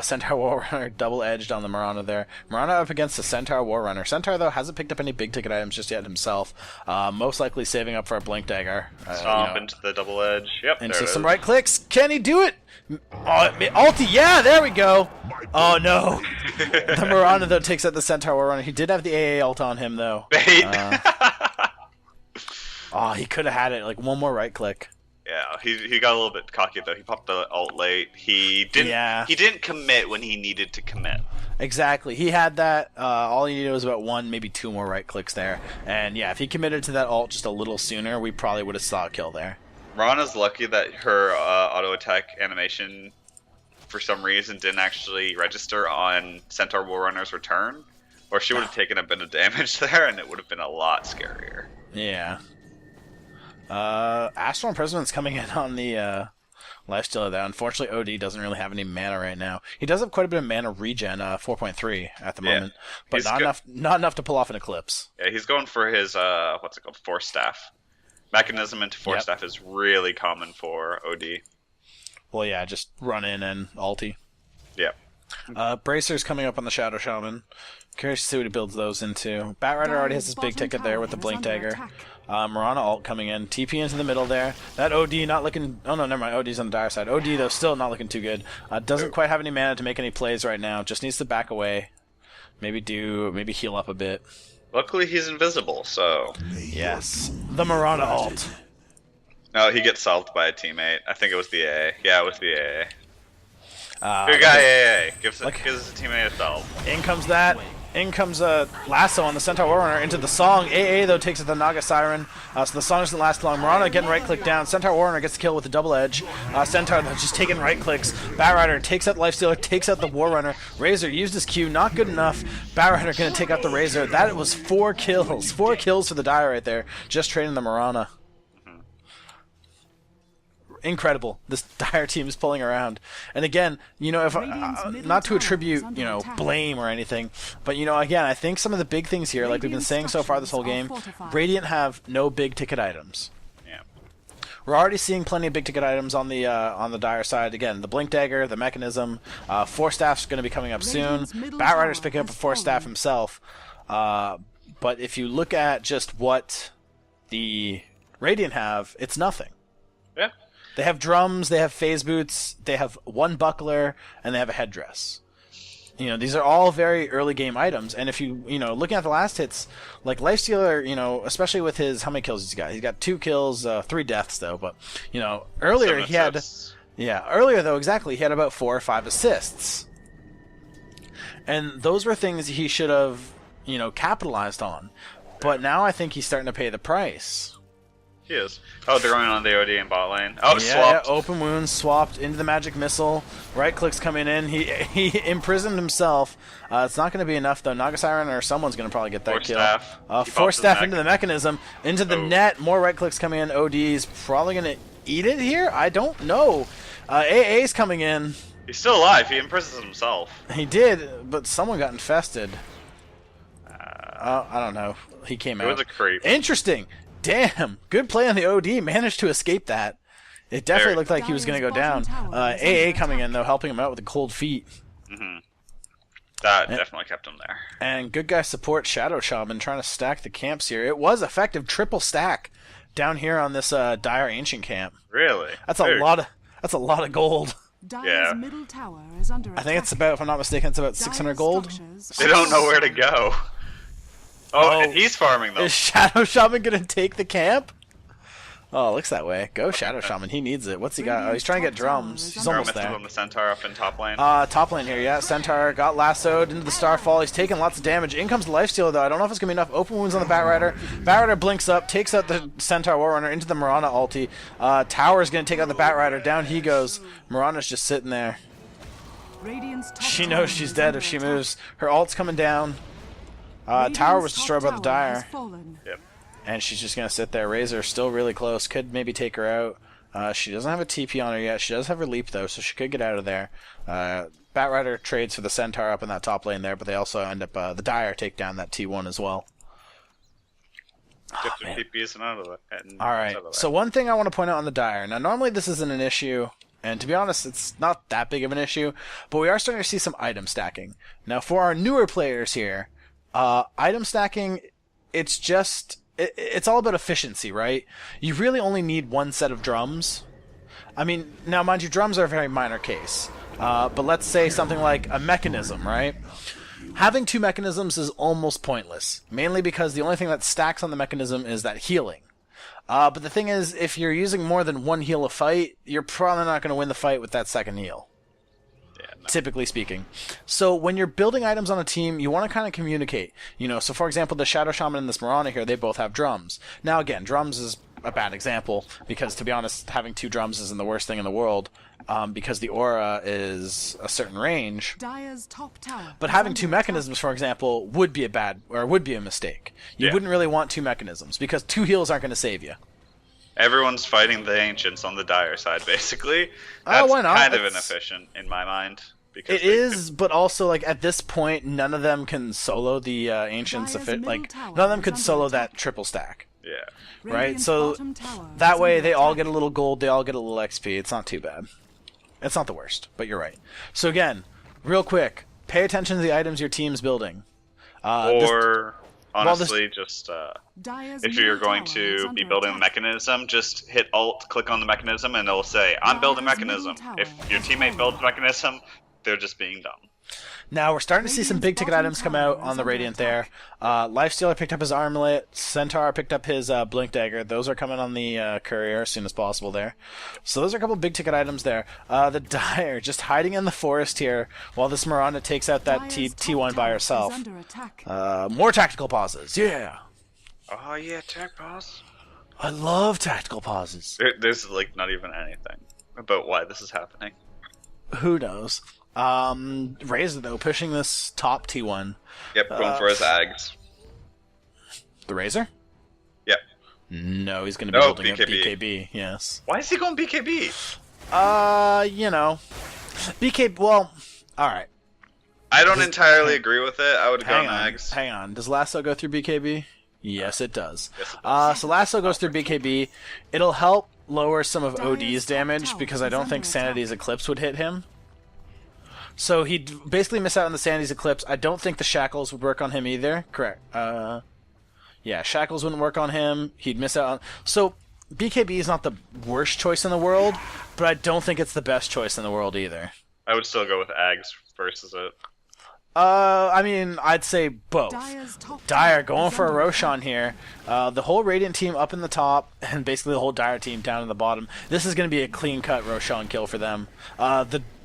Speaker 1: Centaur Warrunner double-edged on the Mirana there. Mirana up against the Centaur Warrunner. Centaur, though, hasn't picked up any big-ticket items just yet himself. Most likely saving up for a Blink Dagger.
Speaker 2: Stomp into the double edge. Yep,
Speaker 1: into some right clicks. Can he do it? Ulti, yeah, there we go. Oh, no. The Mirana, though, takes out the Centaur Warrunner. He did have the AA ult on him, though. Oh, he could have had it, like, one more right click.
Speaker 2: Yeah, he got a little bit cocky, though. He popped the ult late. He didn't commit when he needed to commit.
Speaker 1: Exactly. He had that. All he needed was about 1, maybe 2 more right clicks there. And, yeah, if he committed to that ult just a little sooner, we probably would have saw a kill there.
Speaker 2: Rana's lucky that her auto-attack animation, for some reason, didn't actually register on Centaur Warrunner's return. Or she would have taken a bit of damage there, and it would have been a lot scarier.
Speaker 1: Yeah. Astral Imprisonment's coming in on the Lifestealer there. Unfortunately, OD doesn't really have any mana right now. He does have quite a bit of mana regen, 4.3 at the moment, but not enough to pull off an Eclipse.
Speaker 2: Yeah, he's going for his Force Staff. Mechanism into Force Staff is really common for OD.
Speaker 1: Well, yeah, just run in and ulti.
Speaker 2: Yep.
Speaker 1: Bracer's coming up on the Shadow Shaman. Curious to see what he builds those into. Batrider already has his big ticket there with the Blink Dagger. Marana ult coming in. TP into the middle there. That OD not looking... Oh, no, never mind. OD's on the dire side. OD, though, still not looking too good. Doesn't quite have any mana to make any plays right now. Just needs to back away. Maybe heal up a bit.
Speaker 2: Luckily, he's invisible, so...
Speaker 1: Yes. The Marana ult.
Speaker 2: No, he gets solved by a teammate. I think it was the AA. Yeah, it was the AA. Good
Speaker 1: Look
Speaker 2: guy,
Speaker 1: at-
Speaker 2: AA. Gives his teammate a solve.
Speaker 1: In comes that. In comes a lasso on the Centaur Warrunner into the Song. AA, though, takes it the Naga Siren. So the Song doesn't last long. Marana getting right-click down. Centaur Warrunner gets the kill with the double edge. Centaur, though, just taking right-clicks. Batrider takes out Lifestealer, takes out the Warrunner. Razor used his Q, not good enough. Batrider going to take out the Razor. That was 4 kills. 4 kills for the die right there. Just trading the Marana. Incredible. This dire team is pulling around. And again, you know, if not to attribute, you know, blame or anything, but you know, again, I think some of the big things here, like we've been saying so far this whole game, Radiant have no big ticket items.
Speaker 2: Yeah.
Speaker 1: We're already seeing plenty of big ticket items on the dire side. Again, the Blink Dagger, the Mechanism, Force Staff's going to be coming up soon. Batrider's picking up a Force Staff himself. But if you look at just what the Radiant have, it's nothing.
Speaker 2: Yeah.
Speaker 1: They have drums, they have phase boots, they have 1 buckler, and they have a headdress. You know, these are all very early game items, and if you know, looking at the last hits, like Lifestealer, you know, especially with his, how many kills he's got? He's got 2 kills, 3 deaths though, but, you know, earlier he had, earlier though, exactly, he had about 4 or 5 assists. And those were things he should have, you know, capitalized on. But now I think he's starting to pay the price.
Speaker 2: He is. Oh, they're going on the OD and bot lane. Oh,
Speaker 1: yeah,
Speaker 2: swapped.
Speaker 1: Yeah, open wounds, swapped into the magic missile. Right clicks coming in. He imprisoned himself. It's not going to be enough though. Naga Siren or someone's going to probably get that
Speaker 2: Force
Speaker 1: kill.
Speaker 2: staff.
Speaker 1: Force staff into the mechanism, into the net. More right clicks coming in. OD's probably going to eat it here. I don't know. AA's coming in.
Speaker 2: He's still alive. He imprisons himself.
Speaker 1: He did, but someone got infested. I don't know. He came out.
Speaker 2: It was a creep.
Speaker 1: Interesting. Damn, good play on the OD. Managed to escape that. It definitely looked like he was going to go down. AA coming in, though, helping him out with the cold feet.
Speaker 2: That definitely kept him there.
Speaker 1: And good guy support Shadow Shaman trying to stack the camps here. It was effective triple stack down here on this dire ancient camp.
Speaker 2: Really?
Speaker 1: That's a lot of gold.
Speaker 2: Yeah.
Speaker 3: Middle tower is under
Speaker 1: I think it's about, if I'm not mistaken, it's about 600 gold.
Speaker 2: They don't know where to go. Oh, and he's farming though.
Speaker 1: Is Shadow Shaman gonna take the camp? Oh, looks that way. Go Shadow Shaman. He needs it. What's he got? Oh, he's trying to get drums. He's almost there.
Speaker 2: On the Centaur up in top lane.
Speaker 1: Top lane here, yeah. Centaur got lassoed into the Starfall. He's taking lots of damage. In comes the Lifestealer, though. I don't know if it's going to be enough. Open wounds on the Batrider. Batrider blinks up, takes out the Centaur Warrunner into the Marana ulti. Tower's going to take out the Batrider. Down he goes. Marana's just sitting there. She knows she's dead if she moves. Her ult's coming down. Tower was destroyed by the Dire.
Speaker 2: Yep.
Speaker 1: And she's just going to sit there. Razor still really close. Could maybe take her out. She doesn't have a TP on her yet. She does have her leap, though, so she could get out of there. Batrider trades for the Centaur up in that top lane there, but they also end up... the Dire take down that T1 as well.
Speaker 2: Get their TPs and out of it.
Speaker 1: Alright, so one thing I want to point out on the Dire. Now, normally this isn't an issue, and to be honest, it's not that big of an issue, but we are starting to see some item stacking. Now, for our newer players here... item stacking, it's just, it's all about efficiency, right? You really only need 1 set of drums. I mean, now mind you, drums are a very minor case. But let's say something like a mechanism, right? Having 2 mechanisms is almost pointless. Mainly because the only thing that stacks on the mechanism is that healing. But the thing is, if you're using more than 1 heal a fight, you're probably not going to win the fight with that second heal. Typically speaking. So when you're building items on a team, you want to kind of communicate. You know, so for example, the Shadow Shaman and this Marana here, they both have drums. Now again, drums is a bad example, because to be honest, having 2 drums isn't the worst thing in the world, because the aura is a certain range. But having 2 mechanisms, for example, would be a mistake. You wouldn't really want 2 mechanisms, because 2 heals aren't going to save you.
Speaker 2: Everyone's fighting the Ancients on the Dire side, basically. That's
Speaker 1: why not?
Speaker 2: kind of inefficient, in my mind. Because
Speaker 1: it is, but also, like, at this point, none of them can solo the Ancients. Like, none of them could solo that triple stack.
Speaker 2: Yeah.
Speaker 1: Right? So, that way, they all get a little gold, they all get a little XP. It's not too bad. It's not the worst, but you're right. So, again, real quick, pay attention to the items your team's building.
Speaker 2: Honestly, just
Speaker 3: Dire's
Speaker 2: if you're
Speaker 3: middle
Speaker 2: going
Speaker 3: tower is
Speaker 2: to
Speaker 3: under
Speaker 2: be building the
Speaker 3: attack.
Speaker 2: mechanism, just hit Alt, click on the mechanism, and it'll say, I'm building
Speaker 3: Dire's
Speaker 2: mechanism.
Speaker 3: middle
Speaker 2: If
Speaker 3: tower
Speaker 2: your
Speaker 3: has
Speaker 2: teammate
Speaker 3: fallen.
Speaker 2: builds the mechanism, they're just being dumb.
Speaker 1: Now we're starting to see some
Speaker 3: Radiant's
Speaker 1: big ticket
Speaker 3: bottom
Speaker 1: items come
Speaker 3: tower
Speaker 1: out
Speaker 3: is
Speaker 1: on the
Speaker 3: under
Speaker 1: Radiant there.
Speaker 3: attack.
Speaker 1: Lifestealer picked up his armlet. Centaur picked up his Blink Dagger. Those are coming on the courier as soon as possible there. So those are a couple big ticket items there. The Dire just hiding in the forest here while this Miranda takes out that
Speaker 3: Dire's top
Speaker 1: T1 by
Speaker 3: tower
Speaker 1: herself.
Speaker 3: is under attack.
Speaker 1: More tactical pauses. Yeah.
Speaker 2: Oh yeah, tech boss.
Speaker 1: I love tactical pauses.
Speaker 2: There's like not even anything about why this is happening.
Speaker 1: Who knows? Razor, though, pushing this top T1.
Speaker 2: Yep, going for his Ags.
Speaker 1: The Razor?
Speaker 2: Yep.
Speaker 1: No, he's going to be
Speaker 2: No,
Speaker 1: building up
Speaker 2: BKB.
Speaker 1: BKB, yes.
Speaker 2: Why is he going BKB?
Speaker 1: You know. Well, alright.
Speaker 2: I don't entirely agree with it. I would go
Speaker 1: Hang
Speaker 2: on
Speaker 1: on,
Speaker 2: Ags.
Speaker 1: hang on. Does Lasso go through BKB? Yes, it does.
Speaker 2: Yes, it does.
Speaker 1: So Lasso goes through BKB. It'll help lower some of
Speaker 3: Dire's
Speaker 1: OD's
Speaker 3: top
Speaker 1: damage
Speaker 3: tower
Speaker 1: because I
Speaker 3: is
Speaker 1: don't
Speaker 3: under
Speaker 1: think Sanity's
Speaker 3: attack.
Speaker 1: Eclipse would hit him. So he'd basically miss out on the Sanity's Eclipse. I don't think the Shackles would work on him either. Correct. Yeah, Shackles wouldn't work on him. He'd miss out on... So BKB is not the worst choice in the world, but I don't think it's the best choice in the world either.
Speaker 2: I would still go with Ags versus it.
Speaker 1: I mean, I'd say both.
Speaker 3: Dire's top
Speaker 1: Dire
Speaker 3: tower
Speaker 1: going
Speaker 3: is
Speaker 1: for a
Speaker 3: under
Speaker 1: Roshan
Speaker 3: attack.
Speaker 1: here. The whole Radiant team up in the top, and basically the whole Dire team down in the bottom. This is going to be a clean-cut Roshan kill for them.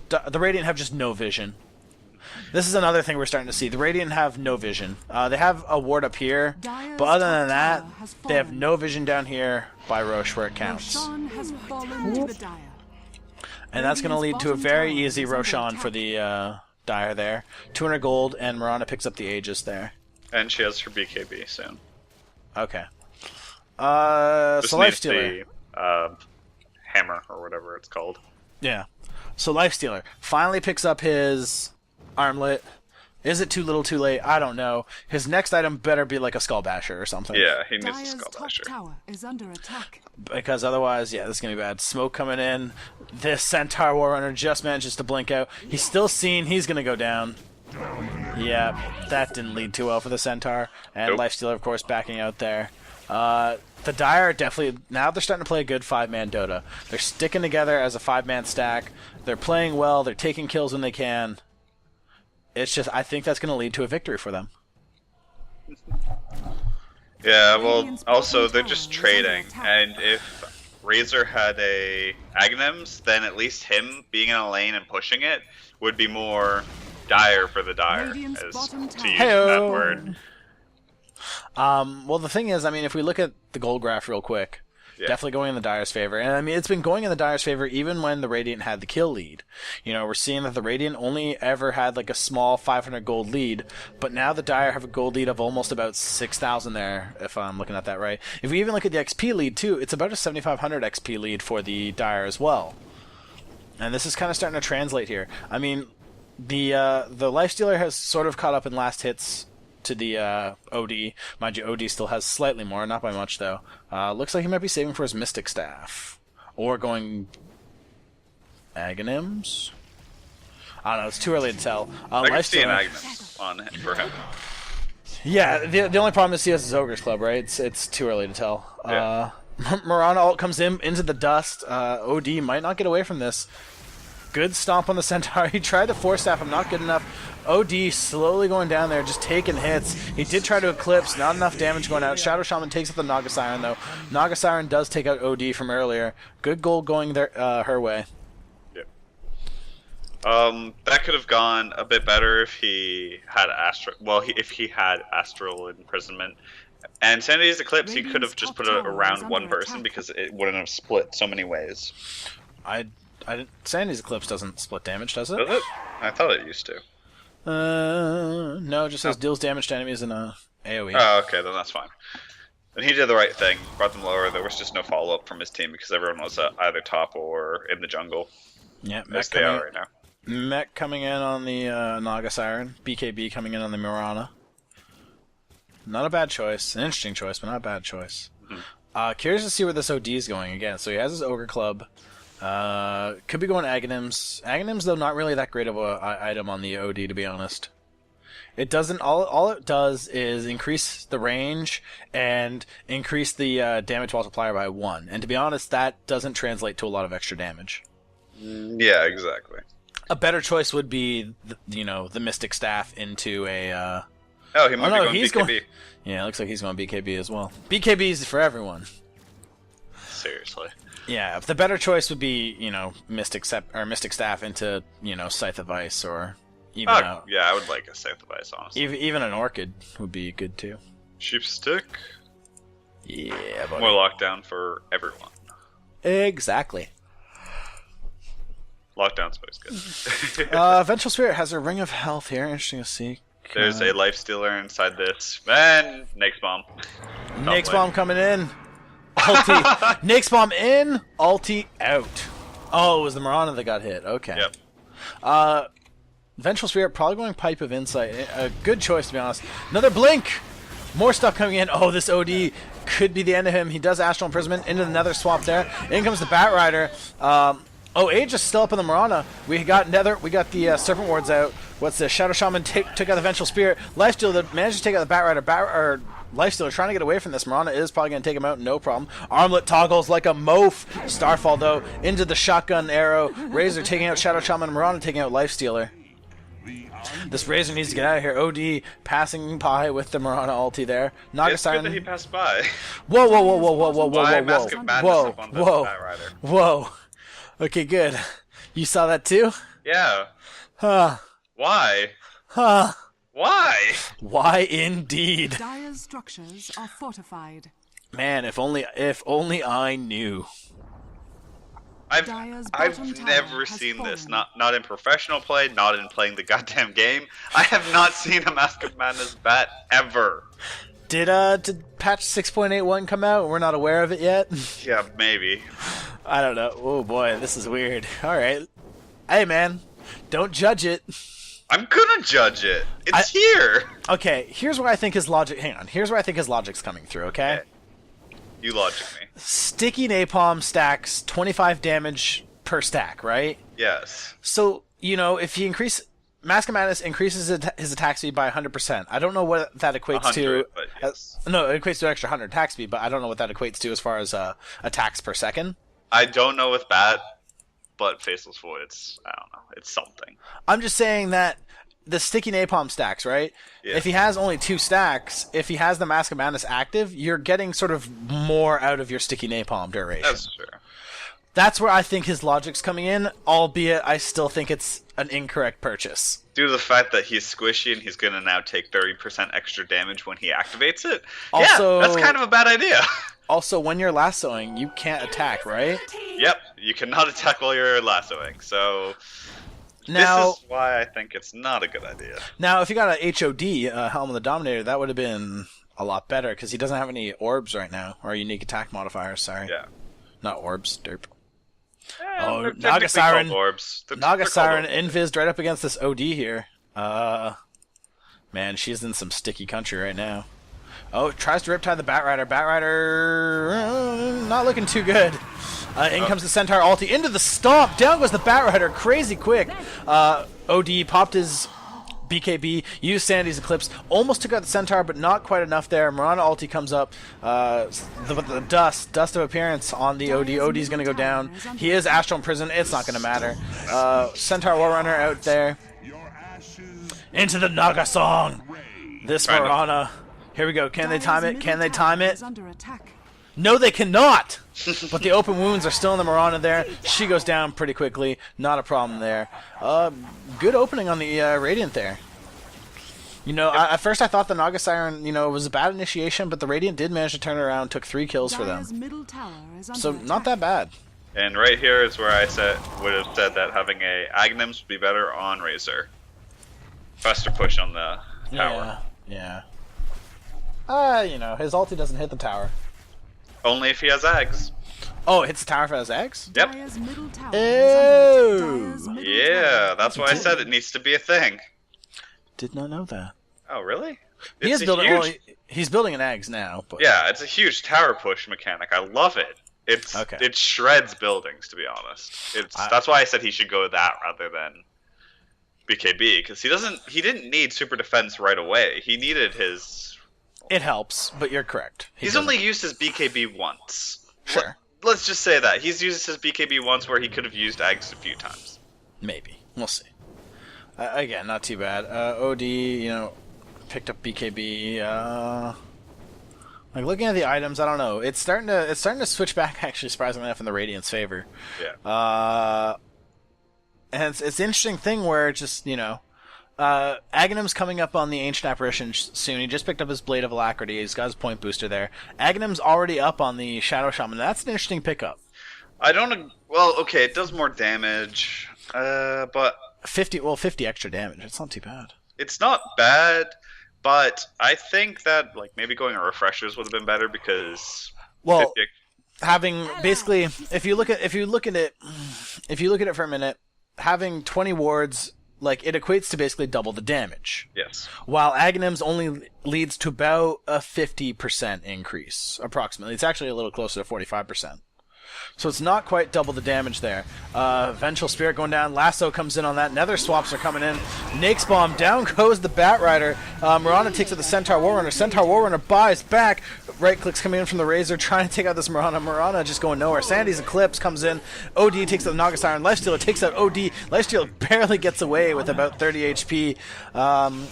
Speaker 1: The Radiant have just no vision. This is another thing we're starting to see. The Radiant have no vision. They have a ward up here,
Speaker 3: Dire's
Speaker 1: but other
Speaker 3: top
Speaker 1: than that,
Speaker 3: tower has
Speaker 1: they have
Speaker 3: fallen.
Speaker 1: no vision down here by Roche where it counts.
Speaker 3: Roshan has fallen to the Dire.
Speaker 1: And that's going to lead
Speaker 3: Radiant's
Speaker 1: to a
Speaker 3: bottom
Speaker 1: very
Speaker 3: tower
Speaker 1: easy
Speaker 3: is under
Speaker 1: Roshan
Speaker 3: attack.
Speaker 1: for the Dire there. 200 gold, and Miranda picks up the Aegis there.
Speaker 2: And she has her BKB soon.
Speaker 1: Okay.
Speaker 2: Just
Speaker 1: So
Speaker 2: needs
Speaker 1: Lifestealer.
Speaker 2: the hammer or whatever it's called.
Speaker 1: Yeah. So Lifestealer finally picks up his armlet. Is it too little too late? I don't know. His next item better be like a Skull Basher or something.
Speaker 2: Yeah, he needs
Speaker 3: Dire's
Speaker 2: the Skull
Speaker 3: top
Speaker 2: Basher.
Speaker 3: tower is under attack.
Speaker 1: Because otherwise, yeah, this is going to be bad. Smoke coming in. This Centaur Warrunner just manages to blink out. He's still seen. He's going to go down. Yeah, that didn't lead too well for the Centaur. And
Speaker 2: Nope.
Speaker 1: Lifestealer, of course, backing out there. The Dire are definitely... Now they're starting to play a good 5-man Dota. They're sticking together as a 5-man stack. They're playing well. They're taking kills when they can. It's just... I think that's going to lead to a victory for them.
Speaker 2: Yeah, well,
Speaker 3: Radiant's
Speaker 2: also
Speaker 3: bottom
Speaker 2: they're
Speaker 3: tower
Speaker 2: just
Speaker 3: is
Speaker 2: trading,
Speaker 3: under attack.
Speaker 2: and if Razor had a Aghanim's, then at least him being in a lane and pushing it would be more dire for the Dire,
Speaker 3: Radiant's
Speaker 2: as
Speaker 3: bottom
Speaker 2: to
Speaker 3: tower.
Speaker 2: use
Speaker 1: Heyo.
Speaker 2: that word.
Speaker 1: Well, the thing is, I mean, if we look at the gold graph real quick,
Speaker 2: Yeah.
Speaker 1: definitely going in the Dire's favor. And I mean, it's been going in the Dire's favor even when the Radiant had the kill lead. You know, we're seeing that the Radiant only ever had like a small 500 gold lead, but now the Dire have a gold lead of almost about 6,000 there, if I'm looking at that right. If we even look at the XP lead too, it's about a 7,500 XP lead for the Dire as well. And this is kind of starting to translate here. I mean, the Lifestealer has sort of caught up in last hits to the OD. Mind you, OD still has slightly more, not by much though. Looks like he might be saving for his Mystic Staff. Or going... Aghanims? I don't know, it's too early to tell.
Speaker 2: I can see an
Speaker 1: Lifestealer...
Speaker 2: Aghanim on it for him.
Speaker 1: Yeah, the only problem is he has his Ogre's Club, right? It's too early to tell.
Speaker 2: Yeah.
Speaker 1: Mirana ult comes in into the dust. OD might not get away from this. Good stomp on the Centaur. He tried to Force Staff him, not good enough. OD slowly going down there, just taking hits. He did try to Eclipse, not enough damage going out. Shadow Shaman takes out the Naga Siren, though. Naga Siren does take out OD from earlier. Good gold going there, her way.
Speaker 2: Yep. That could have gone a bit better if he had if he had Astral Imprisonment. And Sanity's Eclipse, he could have just put it around one person because it wouldn't have split so many ways.
Speaker 1: I didn't. Sanity's Eclipse doesn't split damage, does it?
Speaker 2: Does it? I thought it used to.
Speaker 1: No, it just says deals damage to enemies in a AoE.
Speaker 2: Oh, okay, then that's fine. And he did the right thing, brought them lower. There was just no follow-up from his team because everyone was either top or in the jungle,
Speaker 1: Yeah,
Speaker 2: as
Speaker 1: Mech
Speaker 2: they are
Speaker 1: coming,
Speaker 2: right now.
Speaker 1: Mech coming in on the Naga Siren. BKB coming in on the Mirana. Not a bad choice. An interesting choice, but not a bad choice. Curious to see where this OD is going again. So he has his Ogre Club. Could be going Aghanims. Aghanims, though, not really that great of a item on the OD, to be honest. It doesn't. All it does is increase the range and increase the damage multiplier by 1. And to be honest, that doesn't translate to a lot of extra damage.
Speaker 2: Yeah, exactly.
Speaker 1: A better choice would be, the Mystic Staff into a.
Speaker 2: Oh, he might be going
Speaker 1: he's
Speaker 2: BKB.
Speaker 1: going. Yeah, it looks like he's going BKB as well. BKB is for everyone.
Speaker 2: Seriously.
Speaker 1: Yeah, the better choice would be, Mystic Staff into, Scythe of Ice, or even
Speaker 2: yeah, I would like a Scythe of Ice, honestly.
Speaker 1: even an Orchid would be good too.
Speaker 2: Sheep Stick.
Speaker 1: Yeah, buddy.
Speaker 2: More lockdown for everyone.
Speaker 1: Exactly.
Speaker 2: Lockdown's always good.
Speaker 1: Vengeful Spirit has a Ring of Health here. Interesting to see.
Speaker 2: There's a Life Stealer inside this. Man, Nyx Bomb.
Speaker 1: Nyx Bomb coming in. Ulti. Nyx Bomb in. Ulti out. Oh, it was the Mirana that got hit. Okay.
Speaker 2: Yep.
Speaker 1: Vengeful Spirit probably going Pipe of Insight. A good choice, to be honest. Another Blink. More stuff coming in. Oh, this OD could be the end of him. He does Astral Imprisonment into the Nether swap there. In comes the Bat Rider. Age is still up in the Mirana. We got Nether. We got the Serpent Wards out. What's this? Shadow Shaman took out the Vengeful Spirit. Lifestealer managed to take out the Bat Rider. Lifestealer trying to get away from this. Mirana is probably going to take him out, no problem. Armlet toggles like a moaf. Starfall, though, into the Shotgun Arrow. Razor taking out Shadow Shaman. Mirana taking out Lifestealer. This Razor needs to get out of here. OD passing by with the Mirana ulti there. Naga
Speaker 2: It's
Speaker 1: Siren.
Speaker 2: good that he passed by.
Speaker 1: Whoa.
Speaker 2: Why Mask of Madness up on the Bat Rider?
Speaker 1: Whoa. Okay, good. You saw that too?
Speaker 2: Yeah.
Speaker 1: Huh.
Speaker 2: Why?
Speaker 1: Huh.
Speaker 2: Why?
Speaker 1: Why indeed?
Speaker 3: Dire's structures are fortified.
Speaker 1: Man, if only I knew.
Speaker 3: Dyer's
Speaker 2: I've
Speaker 3: bottom tower
Speaker 2: never
Speaker 3: has
Speaker 2: seen this.
Speaker 3: fallen.
Speaker 2: Not in professional play, not in playing the goddamn game. I have not seen a Mask of Madness bat ever.
Speaker 1: Did patch 6.81 come out? We're not aware of it yet.
Speaker 2: Yeah, maybe.
Speaker 1: I don't know. Oh boy, this is weird. All right. Hey man, don't judge it.
Speaker 2: I'm gonna judge it. It's here.
Speaker 1: Okay, here's where I think his logic. Hang on. Here's where I think his logic's coming through. Okay.
Speaker 2: You logic me.
Speaker 1: Sticky Napalm stacks 25 damage per stack, right?
Speaker 2: Yes.
Speaker 1: So if you increase Mask of Madness increases his attack speed by 100%. I don't know what that equates to.
Speaker 2: 100, but yes.
Speaker 1: No, it equates to an extra 100 attack speed, but I don't know what that equates to as far as attacks per second.
Speaker 2: I don't know with bat, but Faceless Voids, I don't know. It's something.
Speaker 1: I'm just saying that the Sticky Napalm stacks, right?
Speaker 2: Yeah.
Speaker 1: If he has only 2 stacks, if he has the Mask of Madness active, you're getting sort of more out of your Sticky Napalm duration.
Speaker 2: That's true.
Speaker 1: That's where I think his logic's coming in, albeit I still think it's an incorrect purchase.
Speaker 2: Due to the fact that he's squishy and he's going to now take 30% extra damage when he activates it.
Speaker 1: Also,
Speaker 2: yeah, that's kind of a bad idea.
Speaker 1: Also, when you're lassoing, you can't attack, right?
Speaker 2: Yep, you cannot attack while you're lassoing, so
Speaker 1: now,
Speaker 2: this is why I think it's not a good idea.
Speaker 1: Now, if you got a HOD, Helm of the Dominator, that would have been a lot better, because he doesn't have any orbs right now, or unique attack modifiers, sorry.
Speaker 2: Yeah.
Speaker 1: Not orbs, derp.
Speaker 2: Oh,
Speaker 1: Naga Siren.
Speaker 2: Orbs.
Speaker 1: Naga Siren invised right up against this OD here. Man, she's in some sticky country right now. Oh, tries to Riptide the Bat Rider. Bat Rider, not looking too good. In comes the Centaur ulti into the stomp. Down goes the Bat Rider, crazy quick. OD popped his BKB, used Sandy's Eclipse, almost took out the Centaur, but not quite enough there. Mirana ulti comes up. The dust of appearance on the OD. OD's going to go down. He is Astral Imprisoned. It's not going to matter. Centaur Warrunner out there. Into the Naga Song. This Mirana. Here we go. Can they time it? Can they time it? No, they cannot! But the open wounds are still in the Mirana there. She goes down pretty quickly. Not a problem there. Good opening on the Radiant there. At first I thought the Naga Siren, was a bad initiation, but the Radiant did manage to turn it around, took 3 kills for them. So, not that bad.
Speaker 2: And right here is where I would have said that having a Aghanims would be better on Razor. Faster push on the tower.
Speaker 1: Yeah. His ulti doesn't hit the tower.
Speaker 2: Only if he has Ags.
Speaker 1: Oh, it hits the tower if it has Ags?
Speaker 2: Yep.
Speaker 1: Oh!
Speaker 2: Yeah, that's why I said it needs to be a thing.
Speaker 1: Did not know that.
Speaker 2: Oh, really?
Speaker 1: He's building an Ags now. But
Speaker 2: yeah, it's a huge tower push mechanic. I love it.
Speaker 1: Okay.
Speaker 2: It shreds buildings, to be honest. That's why I said he should go that rather than BKB, because he didn't need super defense right away. He needed his.
Speaker 1: It helps, but you're correct.
Speaker 2: He's only used his BKB once.
Speaker 1: Sure.
Speaker 2: Let's just say that he's used his BKB once, where he could have used Ags a few times.
Speaker 1: Maybe we'll see. Again, not too bad. OD, picked up BKB. Like looking at the items, I don't know. It's starting to switch back. Actually, surprisingly enough, in the Radiant's favor.
Speaker 2: Yeah.
Speaker 1: And it's an interesting thing where just Aghanim's coming up on the Ancient Apparition soon. He just picked up his Blade of Alacrity. He's got his point booster there. Aghanim's already up on the Shadow Shaman. That's an interesting pickup.
Speaker 2: I don't. Well, okay, it does more damage, but
Speaker 1: 50 extra damage. It's not too bad.
Speaker 2: It's not bad. But I think that maybe going refreshers would have been better because
Speaker 1: having basically if you look at it for a minute, having 20 wards it equates to basically double the damage.
Speaker 2: Yes.
Speaker 1: While Aghanim's only leads to about a 50% increase approximately. It's actually a little closer to 45%. So it's not quite double the damage there. Vengeful Spirit going down. Lasso comes in on that. Nether Swaps are coming in. Nake's Bomb. Down goes the Bat Rider. Mirana takes out the Centaur Warrunner. Centaur Warrunner buys back. Right clicks coming in from the Razor, trying to take out this Mirana. Mirana just going nowhere. Sandy's Eclipse comes in. OD takes out the Naga Siren. Lifestealer takes out OD. Lifestealer barely gets away with about 30 HP.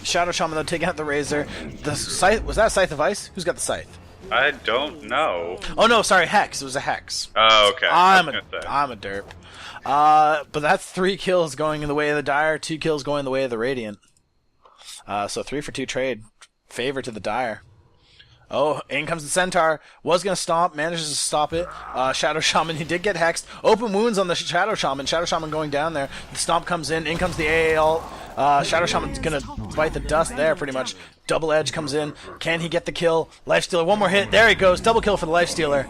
Speaker 1: Shadow Shaman, though, taking out the Razor. The Scythe, was that a Scythe of Ice? Who's got the Scythe?
Speaker 2: I don't know.
Speaker 1: Oh no, sorry, Hex. It was a Hex.
Speaker 2: Oh, okay.
Speaker 1: I'm a derp. But that's 3 kills going in the way of the Dire, 2 kills going the way of the Radiant. So 3 for 2 trade. Favor to the Dire. Oh, in comes the Centaur. Was going to stomp, manages to stop it. Shadow Shaman, he did get hexed. Open wounds on the Shadow Shaman. Shadow Shaman going down there. The stomp comes in comes the AAL. Shadow Shaman's going to bite the dust there pretty much. Double Edge comes in. Can he get the kill? Lifestealer, one more hit. There he goes. Double kill for the Lifestealer.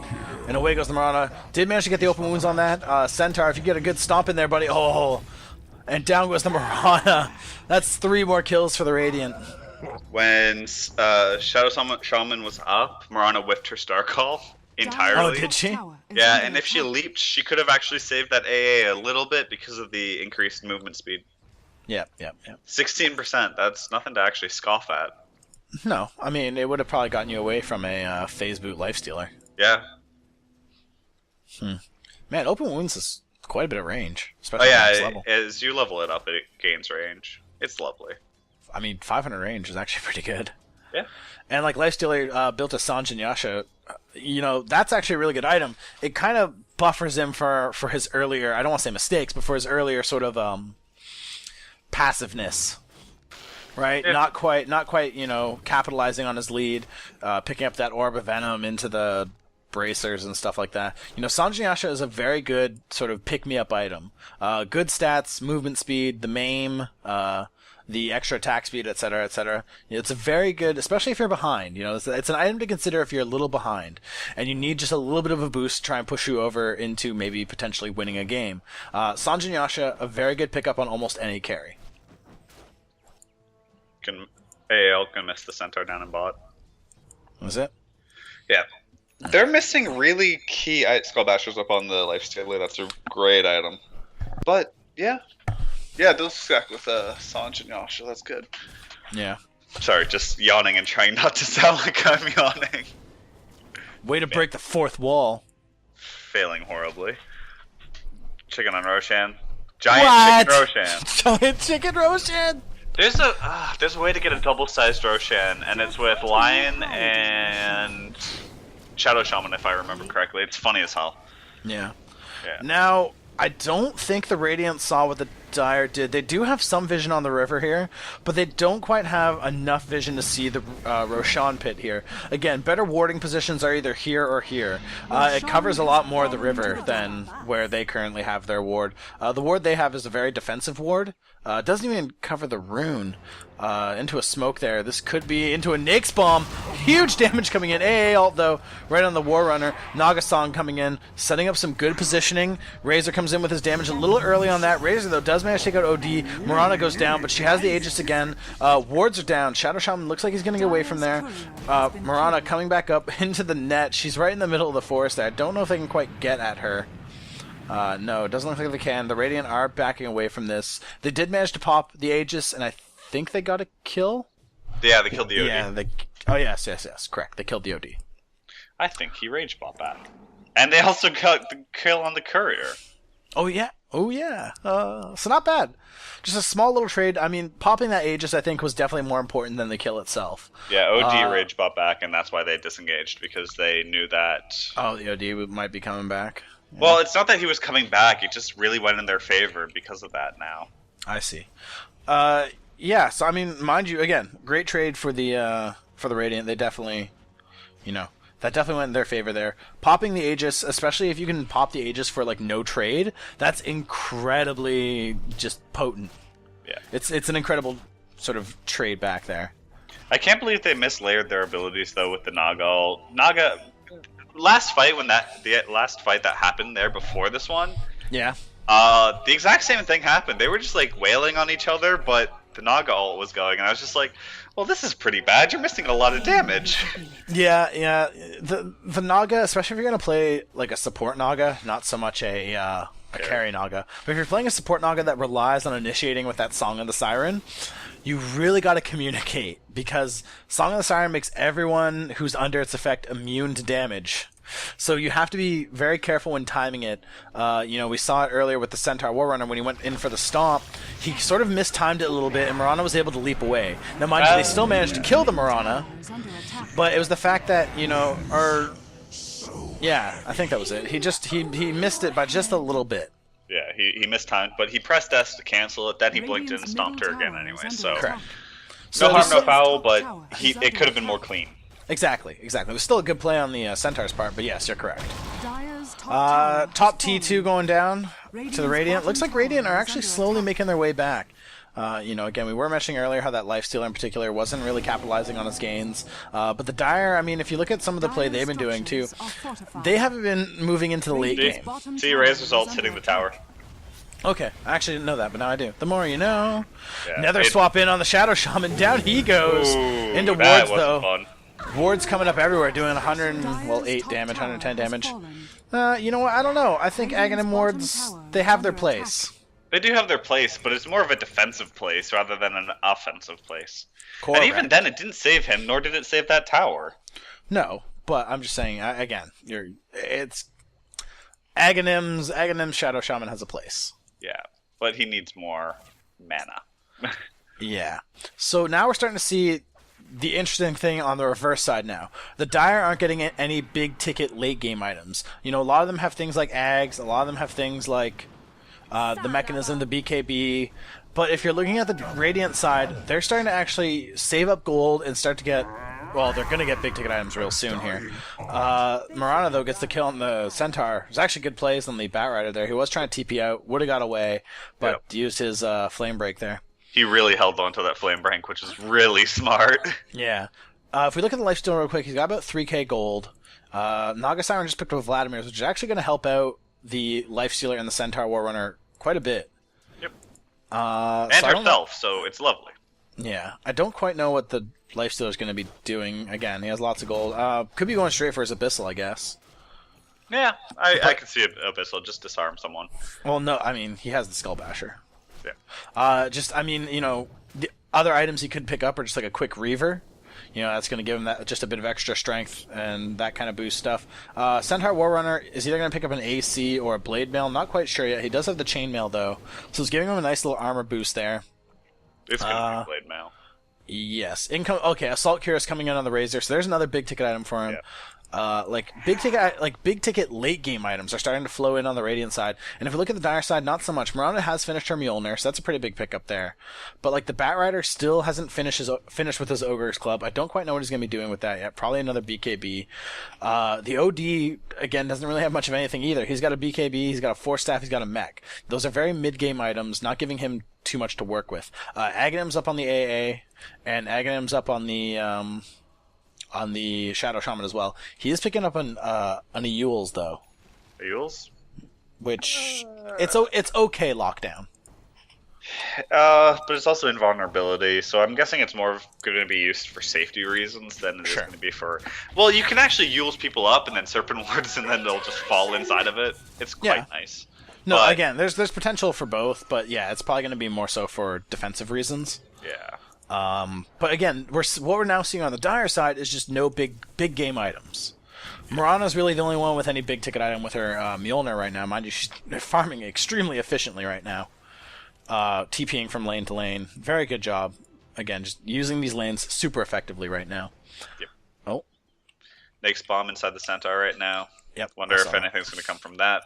Speaker 1: And away goes the Mirana. Did manage to get the open wounds on that. Centaur, if you get a good stomp in there, buddy. Oh. And down goes the Mirana. That's 3 more kills for the Radiant.
Speaker 2: When Shadow Shaman was up, Mirana whiffed her Star Call entirely.
Speaker 1: Oh, did she?
Speaker 2: Yeah, and if she leaped, she could have actually saved that AA a little bit because of the increased movement speed.
Speaker 1: Yep.
Speaker 2: 16%, that's nothing to actually scoff at.
Speaker 1: No, I mean, it would have probably gotten you away from a phase boot Lifestealer.
Speaker 2: Yeah.
Speaker 1: Man, open wounds is quite a bit of range, especially at next level.
Speaker 2: As you level it up, it gains range. It's lovely.
Speaker 1: I mean, 500 range is actually pretty good.
Speaker 2: Yeah.
Speaker 1: And Lifestealer built a Sanjin Yasha, that's actually a really good item. It kind of buffers him for his earlier, I don't want to say mistakes, but for his earlier sort of passiveness. Right?
Speaker 2: Yeah.
Speaker 1: Not quite, capitalizing on his lead, picking up that Orb of Venom into the bracers and stuff like that. Sanjin Yasha is a very good sort of pick-me-up item. Good stats, movement speed, the maim, the extra attack speed, etc., etc. It's a very good, especially if you're behind. It's an item to consider if you're a little behind, and you need just a little bit of a boost to try and push you over into maybe potentially winning a game. Sanjin Yasha, a very good pickup on almost any carry.
Speaker 2: AAL can miss the Centaur down in bot.
Speaker 1: Was it?
Speaker 2: Yeah. They're missing really key... Skull Basher's up on the Lifestealer. That's a great item. But, yeah. Yeah, it does stack with Sanjin Yasha. That's good.
Speaker 1: Yeah.
Speaker 2: Sorry, just yawning and trying not to sound like I'm yawning.
Speaker 1: Way to break the fourth wall.
Speaker 2: Failing horribly. Chicken on Roshan. Giant Chicken Roshan.
Speaker 1: Giant Chicken Roshan!
Speaker 2: There's a way to get a double-sized Roshan, and it's with Lion and Shadow Shaman, if I remember correctly. It's funny as hell.
Speaker 1: Yeah. Now, I don't think the Radiant saw what the Dire did. They do have some vision on the river here, but they don't quite have enough vision to see the Roshan pit here. Again, better warding positions are either here or here. It covers a lot more of the river than where they currently have their ward. The ward they have is a very defensive ward, Doesn't even cover the rune. Into a smoke there. This could be into a Nyx bomb. Huge damage coming in. AA ult though, right on the War Runner. Nagasong coming in, setting up some good positioning. Razor comes in with his damage a little early on that. Razor though does manage to take out OD. Mirana goes down, but she has the Aegis again. Wards are down. Shadow Shaman looks like he's going to get away from there. Mirana coming back up into the net. She's right in the middle of the forest there. I don't know if they can quite get at her. No, it doesn't look like they can. The Radiant are backing away from this. They did manage to pop the Aegis, and I think they got a kill?
Speaker 2: Yeah, they killed the OD.
Speaker 1: Yeah, oh, yes, correct. They killed the OD.
Speaker 2: I think he rage bought back. And they also got the kill on the courier.
Speaker 1: Oh, yeah. So not bad. Just a small little trade. I mean, popping that Aegis, I think, was definitely more important than the kill itself.
Speaker 2: Yeah, OD rage bought back, and that's why they disengaged, because they knew that...
Speaker 1: Oh, the OD might be coming back.
Speaker 2: Yeah. Well, it's not that he was coming back. It just really went in their favor because of that now.
Speaker 1: I see. Yeah, so I mean, mind you, again, great trade for the Radiant. They definitely, that definitely went in their favor there. Popping the Aegis, especially if you can pop the Aegis for like no trade, that's incredibly just potent.
Speaker 2: Yeah,
Speaker 1: it's an incredible sort of trade back there.
Speaker 2: I can't believe they mislayered their abilities though with the Naga ult. Naga, last fight the last fight that happened there before this one.
Speaker 1: Yeah.
Speaker 2: The exact same thing happened. They were just like wailing on each other, but the Naga ult was going, and I was just like, well, this is pretty bad. You're missing a lot of damage.
Speaker 1: Yeah. The Naga, especially if you're going to play like a support Naga, not so much a carry Naga, but if you're playing a support Naga that relies on initiating with that Song of the Siren, you really got to communicate, because Song of the Siren makes everyone who's under its effect immune to damage. So you have to be very careful when timing it. We saw it earlier with the Centaur War Runner when he went in for the stomp. He sort of mistimed it a little bit, and Mirana was able to leap away. Now, mind you, they still managed to kill the Mirana, but it was the fact that, yeah, I think that was it. He missed it by just a little bit.
Speaker 2: Yeah, he mistimed, but he pressed S to cancel it, then he blinked and stomped her again anyway, so...
Speaker 1: Correct.
Speaker 2: No harm, no foul, but it could have been more clean.
Speaker 1: Exactly. It was still a good play on the Centaur's part, but yes, you're correct. Top T2 going down to the Radiant. Looks like Radiant are actually slowly making their way back. Again, we were mentioning earlier how that Lifestealer in particular wasn't really capitalizing on his gains. But the Dire, I mean, if you look at some of the play they've been doing too, they haven't been moving into the late game.
Speaker 2: See Razor's ult hitting the tower.
Speaker 1: Okay, I actually didn't know that, but now I do. The more you know.
Speaker 2: Yeah,
Speaker 1: Nether swap in on the Shadow Shaman. Down he goes. Into Wards, though.
Speaker 2: Fun.
Speaker 1: Wards coming up everywhere, doing 8 damage, 110 damage. You know what? I don't know. I think Aghanim Wards, they have their place.
Speaker 2: They do have their place, but it's more of a defensive place rather than an offensive place.
Speaker 1: Correct.
Speaker 2: And even then, it didn't save him, nor did it save that tower.
Speaker 1: No, but I'm just saying, again, it's Aghanim's Shadow Shaman has a place.
Speaker 2: Yeah, but he needs more mana.
Speaker 1: Yeah. So now we're starting to see the interesting thing on the reverse side now. The Dire aren't getting any big ticket late game items. A lot of them have things like Ags, a lot of them have things like the Mechanism, the BKB. But if you're looking at the Radiant side, they're starting to actually save up gold and start to get... Well, they're going to get big ticket items real soon here. Mirana, though, gets the kill on the Centaur. There's actually good plays on the Batrider there. He was trying to TP out, would have got away, but used his Flame Break there.
Speaker 2: He really held on to that Flame Break, which is really smart.
Speaker 1: Yeah. If we look at the lifesteal real quick, he's got about 3k gold. Naga Siren just picked up Vladimir's, which is actually going to help out the Lifestealer and the Centaur War Runner quite a bit.
Speaker 2: Yep. And herself, so it's lovely.
Speaker 1: Yeah. I don't quite know what the Lifestealer is going to be doing. Again, he has lots of gold. Could be going straight for his Abyssal, I guess.
Speaker 2: Yeah, I could see Abyssal just disarm someone.
Speaker 1: Well, no, I mean, he has the Skull Basher.
Speaker 2: Yeah.
Speaker 1: The other items he could pick up are just like a quick Reaver. That's going to give him that just a bit of extra strength and that kind of boost stuff. Centaur War Runner is either going to pick up an AC or a Blade Mail. Not quite sure yet. He does have the Chain Mail, though. So it's giving him a nice little armor boost there.
Speaker 2: It's going to be Blade Mail.
Speaker 1: Yes. Okay, Assault Cure is coming in on the Razor, so there's another big ticket item for him. big ticket late game items are starting to flow in on the Radiant side. And if we look at the Dire side, not so much. Miranda has finished her Mjolnir, so that's a pretty big pickup there. But like the Batrider still hasn't finished with his Ogre's Club. I don't quite know what he's going to be doing with that yet. Probably another BKB. The OD again doesn't really have much of anything either. He's got a BKB, he's got a Force Staff, he's got a mech. Those are very mid game items, not giving him too much to work with. Aghanim's up on the AA, and Aghanim's up on the Shadow Shaman as well. He is picking up on the Yules though.
Speaker 2: Yules?
Speaker 1: Which it's okay lockdown.
Speaker 2: But it's also invulnerability, so I'm guessing it's more going to be used for safety reasons than it is going to be for... Well, you can actually Yules people up and then Serpent Wards and then they'll just fall inside of it. It's quite nice.
Speaker 1: No, but, again, there's potential for both, but yeah, it's probably going to be more so for defensive reasons.
Speaker 2: Yeah.
Speaker 1: But again, what we're now seeing on the Dire side is just no big game items. Mirana's really the only one with any big ticket item with her Mjolnir right now. Mind you, she's farming extremely efficiently right now. TPing from lane to lane. Very good job. Again, just using these lanes super effectively right now.
Speaker 2: Yep.
Speaker 1: Oh.
Speaker 2: Nyx bomb inside the Centaur right now.
Speaker 1: Yep.
Speaker 2: Wonder if anything's going to come from that.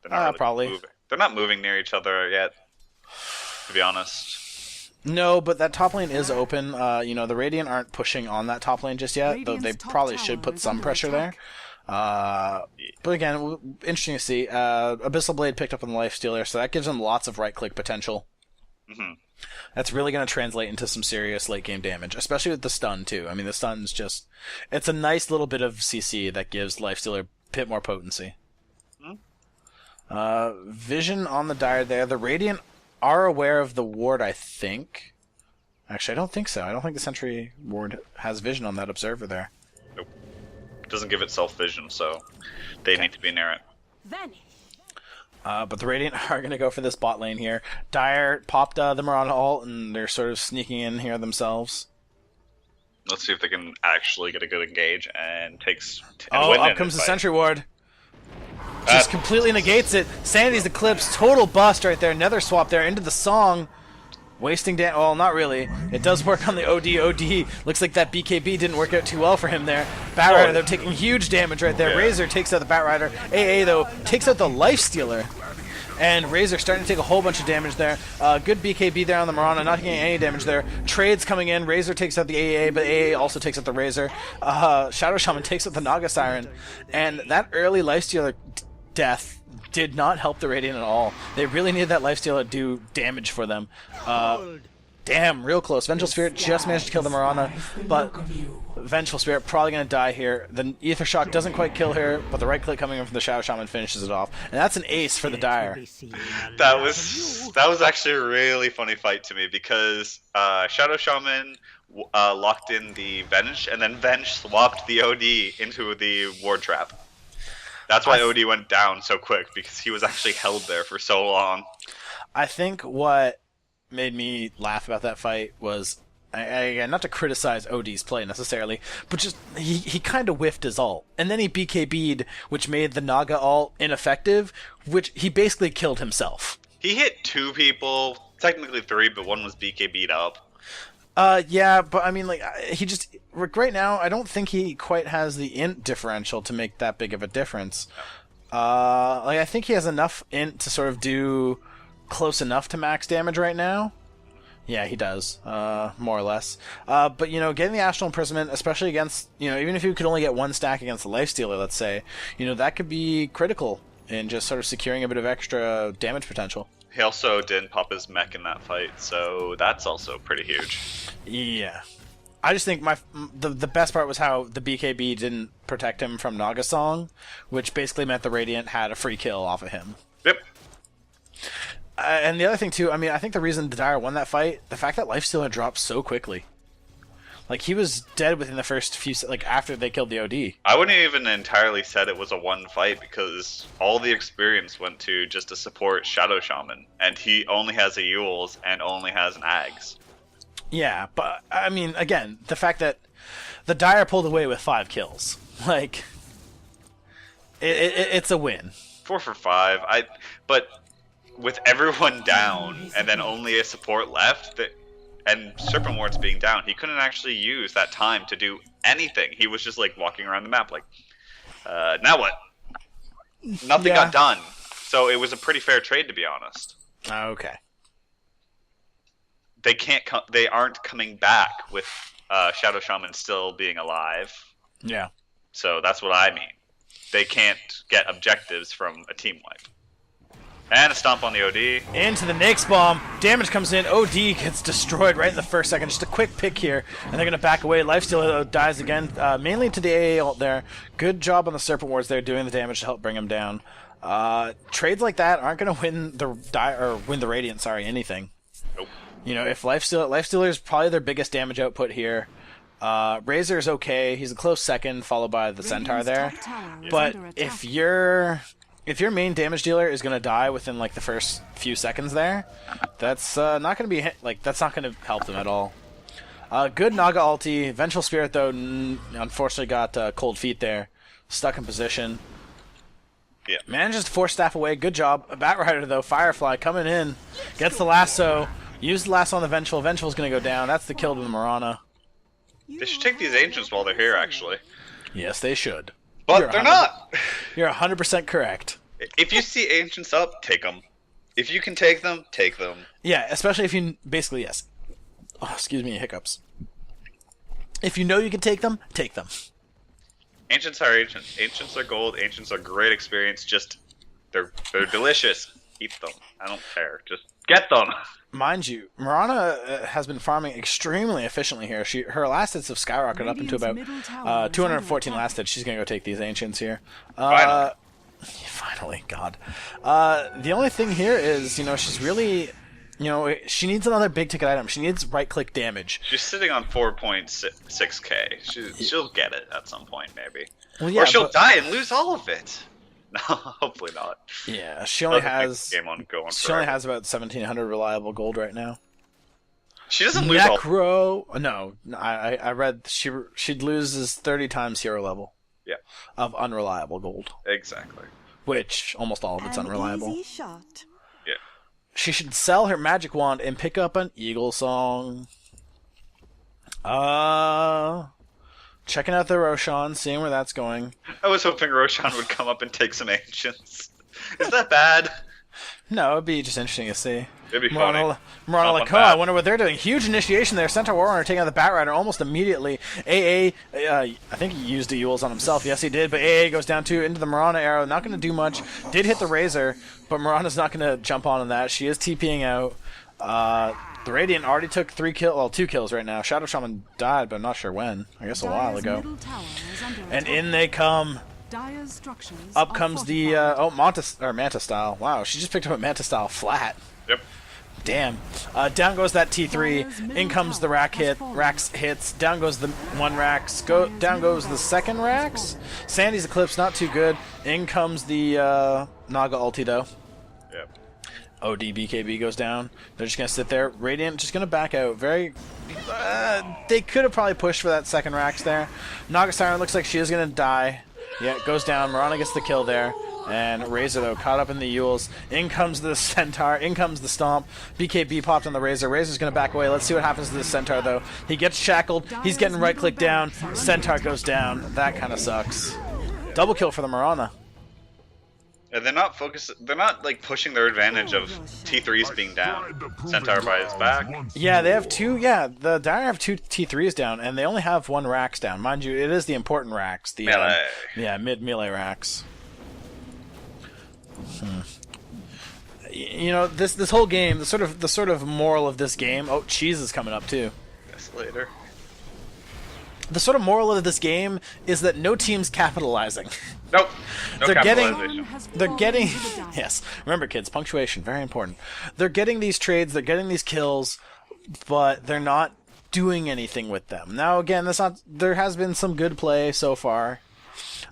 Speaker 2: They're not really
Speaker 1: probably.
Speaker 2: They're not moving near each other yet, to be honest.
Speaker 1: No, but that top lane is open. The Radiant aren't pushing on that top lane just yet, though they probably should put some pressure there. But again, interesting to see. Abyssal Blade picked up on the Lifestealer, so that gives him lots of right-click potential.
Speaker 2: Mm-hmm.
Speaker 1: That's really going to translate into some serious late-game damage, especially with the stun, too. I mean, the stun's just... It's a nice little bit of CC that gives Lifestealer a bit more potency.
Speaker 2: Mm-hmm.
Speaker 1: Vision on the Dire there. The Radiant are aware of the ward, I think. Actually, I don't think so. I don't think the Sentry ward has vision on that Observer there.
Speaker 2: Nope. It doesn't give itself vision, so they need to be near it.
Speaker 1: But the Radiant are going to go for this bot lane here. Dire popped the Mirana ult, and they're sort of sneaking in here themselves.
Speaker 2: Let's see if they can actually get a good engage and
Speaker 1: up comes the Sentry ward. Just completely negates it. Sanity's Eclipse, total bust right there. Nether swap there into the song. Wasting damage. Well, not really. It does work on the OD. Looks like that BKB didn't work out too well for him there. Batrider, they're taking huge damage right there. Yeah. Razor takes out the Batrider. AA, though, takes out the Lifestealer. And Razor starting to take a whole bunch of damage there. Good BKB there on the Mirana, not getting any damage there. Trades coming in. Razor takes out the AA, but AA also takes out the Razor. Shadow Shaman takes out the Naga Siren. And that early Lifestealer death did not help the Radiant at all. They really needed that Lifestealer to do damage for them. Damn, real close. Vengeful Spirit just managed to kill the Mirana, but Vengeful Spirit probably going to die here. The Ether Shock doesn't quite kill her, but the right click coming in from the Shadow Shaman finishes it off. And that's an ace for the Dire.
Speaker 2: That was actually a really funny fight to me because Shadow Shaman locked in the Venge, and then Venge swapped the OD into the Ward Trap. That's why OD went down so quick, because he was actually held there for so long.
Speaker 1: I think what made me laugh about that fight was, again, not to criticize OD's play necessarily, but just he kind of whiffed his ult. And then he BKB'd, which made the Naga ult ineffective, which he basically killed himself.
Speaker 2: He hit 2 people, technically 3, but one was BKB'd up.
Speaker 1: Yeah, but I mean, like, he just... Right now, I don't think he quite has the int differential to make that big of a difference. I think he has enough int to sort of do close enough to max damage right now. Yeah, he does, more or less. But, getting the Astral Imprisonment, especially against, even if you could only get 1 stack against the Lifestealer, let's say, that could be critical in just sort of securing a bit of extra damage potential.
Speaker 2: He also didn't pop his mech in that fight, so that's also pretty huge.
Speaker 1: Yeah. I just think the best part was how the BKB didn't protect him from Naga Song, which basically meant the Radiant had a free kill off of him.
Speaker 2: Yep.
Speaker 1: And the other thing, too, I think the reason the Dire won that fight, the fact that Lifestealer dropped so quickly. Like, he was dead within the first few... after they killed the OD.
Speaker 2: I wouldn't even entirely said it was a one fight, because all the experience went to just to support Shadow Shaman. And he only has a Yules and only has an Ags.
Speaker 1: Yeah, but, again, the fact that the Dire pulled away with 5 kills. It's a win.
Speaker 2: 4 for 5. But with everyone down, and then only a support left... And Serpent Ward's being down, he couldn't actually use that time to do anything. He was just walking around the map Now what? Nothing
Speaker 1: Yeah.
Speaker 2: got done. So it was a pretty fair trade, to be honest.
Speaker 1: Okay.
Speaker 2: They can't. They aren't coming back with Shadow Shaman still being alive.
Speaker 1: Yeah.
Speaker 2: So that's what I mean. They can't get objectives from a team wipe. And a stomp on the OD.
Speaker 1: Into the Nyx bomb. Damage comes in. OD gets destroyed right in the first second. Just a quick pick here, and they're going to back away. Lifesteal dies again, mainly to the AA ult there. Good job on the Serpent Wards there, doing the damage to help bring him down. Trades like that aren't going to win the Radiant. Sorry, anything.
Speaker 2: Nope.
Speaker 1: You know, if Lifestealer is probably their biggest damage output here. Razor is okay. He's a close second, followed by the Centaur there. But if your main damage dealer is gonna die within like the first few seconds there, that's not gonna be that's not gonna help them at all. Good Naga ulti. Vengeful Spirit though, unfortunately got cold feet there, stuck in position.
Speaker 2: Yeah.
Speaker 1: Manages to force staff away. Good job. A Bat Rider though, Firefly coming in, gets the lasso. Use the lasso on the Vengeful. Vengeful's gonna go down. That's the kill to the Mirana.
Speaker 2: They should take these Ancients while they're here, actually.
Speaker 1: Yes, they should.
Speaker 2: But they're not!
Speaker 1: You're 100% correct.
Speaker 2: If you see Ancients up, take them. If you can take them, take them.
Speaker 1: Yeah, especially if you... Basically, yes. Oh, excuse me, hiccups. If you know you can take them, take them.
Speaker 2: Ancients are Ancients. Ancients are gold. Ancients are great experience. Just, they're delicious. Eat them. I don't care. Just get them.
Speaker 1: Mind you, Mirana has been farming extremely efficiently here. Her last hits have skyrocketed up into about 214 last hits. She's going to go take these Ancients here. Finally, God. The only thing here is, you know, she's really... You know, she needs another big ticket item. She needs right-click damage.
Speaker 2: She's sitting on 4.6k. She'll get it at some point, maybe.
Speaker 1: Well, yeah,
Speaker 2: or she'll die and lose all of it. No, hopefully not.
Speaker 1: Yeah, she only has...
Speaker 2: Game on, go on
Speaker 1: she only has about 1,700 reliable gold right now.
Speaker 2: She doesn't lose all...
Speaker 1: No, I read she'd loses 30 times hero level.
Speaker 2: Yeah.
Speaker 1: Of unreliable gold.
Speaker 2: Exactly.
Speaker 1: Which, almost all of it's unreliable.
Speaker 4: Easy shot.
Speaker 2: Yeah.
Speaker 1: She should sell her magic wand and pick up an Eagle Song. Checking out the Roshan, seeing where that's going.
Speaker 2: I was hoping Roshan would come up and take some Ancients. Is that bad?
Speaker 1: No, it'd be just interesting to see.
Speaker 2: It'd be funny.
Speaker 1: Morana like, oh, I wonder what they're doing. Huge initiation there. Centaur Warrunner taking out the Bat Rider almost immediately. I think he used the Yules on himself. Yes, he did. But AA goes down too into the Mirana arrow. Not going to do much. Did hit the Razor, but Mirana's not going to jump on that. She is TPing out. The Radiant already took 2 kills right now. Shadow Shaman died, but I'm not sure when. I guess a while ago. And in they come. Up comes the Manta Style. Wow, she just picked up a Manta Style flat.
Speaker 2: Yep.
Speaker 1: Damn. Down goes that T3. In comes the Rax hits. Down goes the one Rax. Down goes the second Rax. Sandy's Eclipse, not too good. In comes the Naga ulti though.
Speaker 2: Yep.
Speaker 1: OD BKB goes down. They're just going to sit there. Radiant just going to back out. Very... they could have probably pushed for that second Rax there. Naga Siren looks like she is going to die. Yeah, it goes down. Mirana gets the kill there. And Razor, though, caught up in the Yules. In comes the Centaur. In comes the Stomp. BKB popped on the Razor. Razor's going to back away. Let's see what happens to the Centaur, though. He gets shackled. He's getting right-click down. Centaur goes down. That kind of sucks. Double kill for the Mirana.
Speaker 2: Yeah, they're not like pushing their advantage of T3s being down. Centaur by his back.
Speaker 1: Yeah, they have two. Yeah, the Dire have 2 T3s down, and they only have 1 Rax down. Mind you, it is the important Rax. The
Speaker 2: melee.
Speaker 1: Mid melee Rax. You know, this whole game, the sort of moral of this game. Oh, Cheese is coming up too.
Speaker 2: Yes, later.
Speaker 1: The sort of moral of this game is that no team's capitalizing.
Speaker 2: Nope. No
Speaker 1: They're
Speaker 2: capitalization.
Speaker 1: getting yes. Remember, kids, punctuation, very important. They're getting these trades, they're getting these kills, but they're not doing anything with them. Now, again, there has been some good play so far.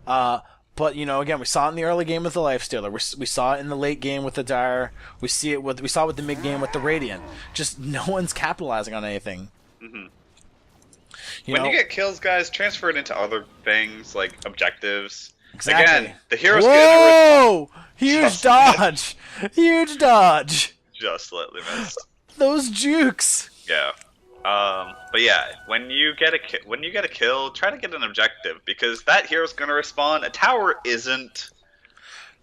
Speaker 1: But, you know, again, we saw it in the early game with the Lifestealer. We saw it in the late game with the Dire. We saw it with the mid game with the Radiant. Just no one's capitalizing on anything.
Speaker 2: Mm-hmm.
Speaker 1: You
Speaker 2: when
Speaker 1: know?
Speaker 2: you get kills, guys, transfer it into other things like objectives.
Speaker 1: Exactly.
Speaker 2: Again, the hero's
Speaker 1: Whoa! Huge
Speaker 2: Just
Speaker 1: dodge! Huge dodge!
Speaker 2: just slightly missed.
Speaker 1: Those jukes!
Speaker 2: Yeah. But yeah, when you get a kill, try to get an objective because that hero's gonna respawn. A tower isn't.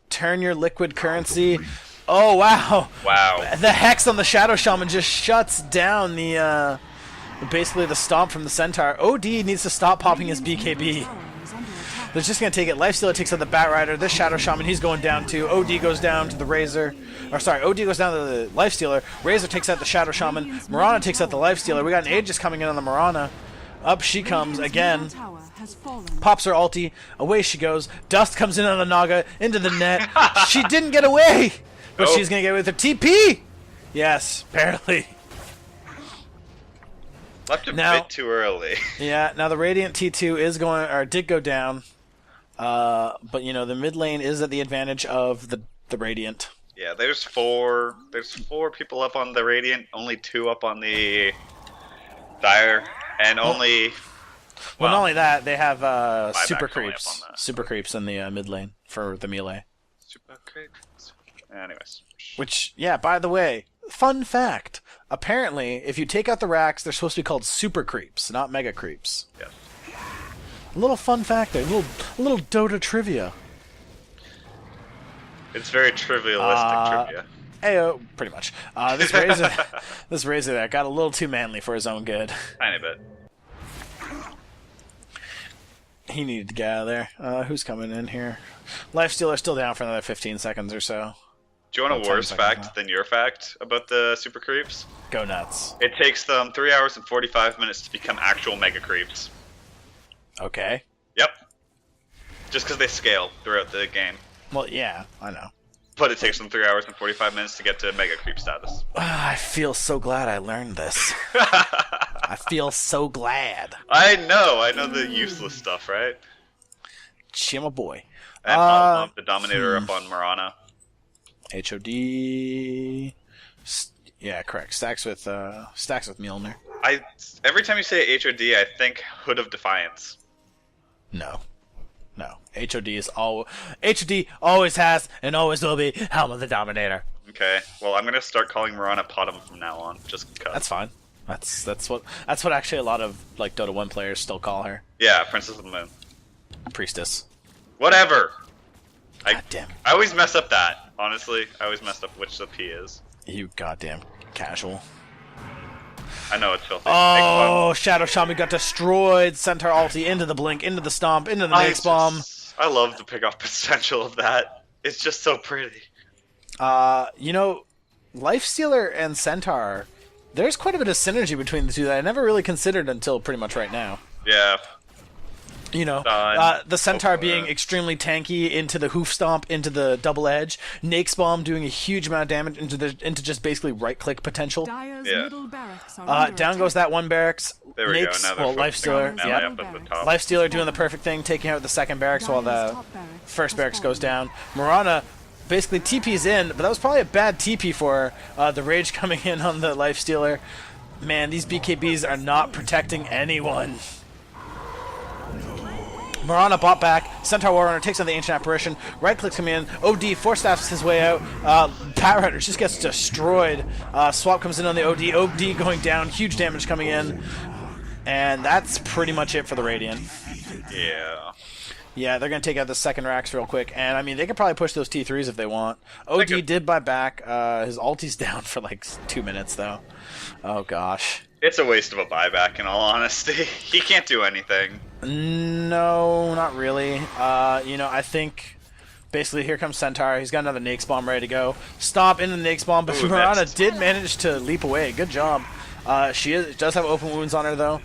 Speaker 1: Turn your liquid currency. Oh wow!
Speaker 2: Wow.
Speaker 1: The hex on the Shadow Shaman just shuts down the basically the stomp from the Centaur. OD needs to stop popping his BKB. They're just going to take it. Lifestealer takes out the Bat Rider. This Shadow Shaman, he's going down too. OD goes down to the Razor. Or sorry, OD goes down to the Lifestealer. Razor takes out the Shadow Shaman. Mirana takes out the Lifestealer. We got an Aegis coming in on the Mirana. Up she comes again. Pops her ulti. Away she goes. Dust comes in on the Naga. Into the net. She didn't get away! But she's going to get away with her TP! Yes, barely.
Speaker 2: Left a bit too early.
Speaker 1: Yeah, now the Radiant T2 is going, or did go down. But you know, the mid lane is at the advantage of the Radiant.
Speaker 2: Yeah, there's four people up on the Radiant, only 2 up on the Dire, and only
Speaker 1: well, not only that, they have super
Speaker 2: creeps
Speaker 1: in the mid lane for the melee.
Speaker 2: Super creeps. Anyways.
Speaker 1: Which, yeah, by the way, fun fact. Apparently, if you take out the racks, they're supposed to be called super creeps, not mega creeps.
Speaker 2: Yeah.
Speaker 1: A little fun fact there, a little Dota trivia.
Speaker 2: It's very trivialistic trivia.
Speaker 1: Ayo, pretty much. This Razor there got a little too manly for his own good.
Speaker 2: Tiny bit.
Speaker 1: He needed to get out of there. Who's coming in here? Lifestealer still down for another 15 seconds or so.
Speaker 2: Do you want a worse fact than your fact about the super creeps?
Speaker 1: Go nuts.
Speaker 2: It takes them 3 hours and 45 minutes to become actual mega creeps.
Speaker 1: Okay.
Speaker 2: Yep. Just because they scale throughout the game.
Speaker 1: Well, yeah, I know.
Speaker 2: But it takes them 3 hours and 45 minutes to get to mega creep status.
Speaker 1: I feel so glad I learned this. I feel so glad.
Speaker 2: I know the useless stuff, right?
Speaker 1: Shima boy.
Speaker 2: And the Dominator up on Mirana.
Speaker 1: HOD. Yeah, correct. Stacks with Mjolnir.
Speaker 2: Every time you say HOD, I think Hood of Defiance.
Speaker 1: No. HOD always has and always will be Helm of the Dominator.
Speaker 2: Okay. Well, I'm gonna start calling Mirana Potom from now on, just because.
Speaker 1: That's fine. That's what actually a lot of like Dota 1 players still call her.
Speaker 2: Yeah, Princess of the Moon.
Speaker 1: Priestess.
Speaker 2: Whatever.
Speaker 1: God damn.
Speaker 2: I always mess up that. Honestly, I always messed up which the P is.
Speaker 1: You goddamn casual.
Speaker 2: I know it's filthy.
Speaker 1: Oh, Shadow Shaman got destroyed. Centaur ulti into the blink, into the stomp, into the Nace bomb.
Speaker 2: I love the pick-off potential of that. It's just so pretty.
Speaker 1: You know, Lifestealer and Centaur, there's quite a bit of synergy between the two that I never really considered until pretty much right now.
Speaker 2: Yeah.
Speaker 1: You know, the Centaur being extremely tanky into the hoof stomp, into the double edge, Nake's bomb doing a huge amount of damage into just basically right click potential. Down goes that one barracks.
Speaker 2: There we
Speaker 1: Nake's,
Speaker 2: go.
Speaker 1: well, Lifestealer, yeah. Lifestealer doing the perfect thing, taking out the second barracks while the first barracks goes down. Mirana basically TP's in, but that was probably a bad TP for her. The rage coming in on the Lifestealer. Man, these BKBs are not protecting anyone. Mirana bought back. Centaur Warrunner takes on the Ancient Apparition. Right clicks him in. OD force-staffs his way out. Bat Rider just gets destroyed. Swap comes in on the OD. OD going down. Huge damage coming in. And that's pretty much it for the Radiant.
Speaker 2: Yeah.
Speaker 1: Yeah, they're going to take out the second racks real quick. And, I mean, they could probably push those T3s if they want. OD did buy back. His ulti's down for, like, 2 minutes, though. Oh, gosh.
Speaker 2: It's a waste of a buyback, in all honesty. He can't do anything.
Speaker 1: No, not really. You know, I think basically here comes Centaur. He's got another Nake's bomb ready to go. Stop into the Nake's bomb, but Mirana did manage to leap away. Good job. She does have open wounds on her though.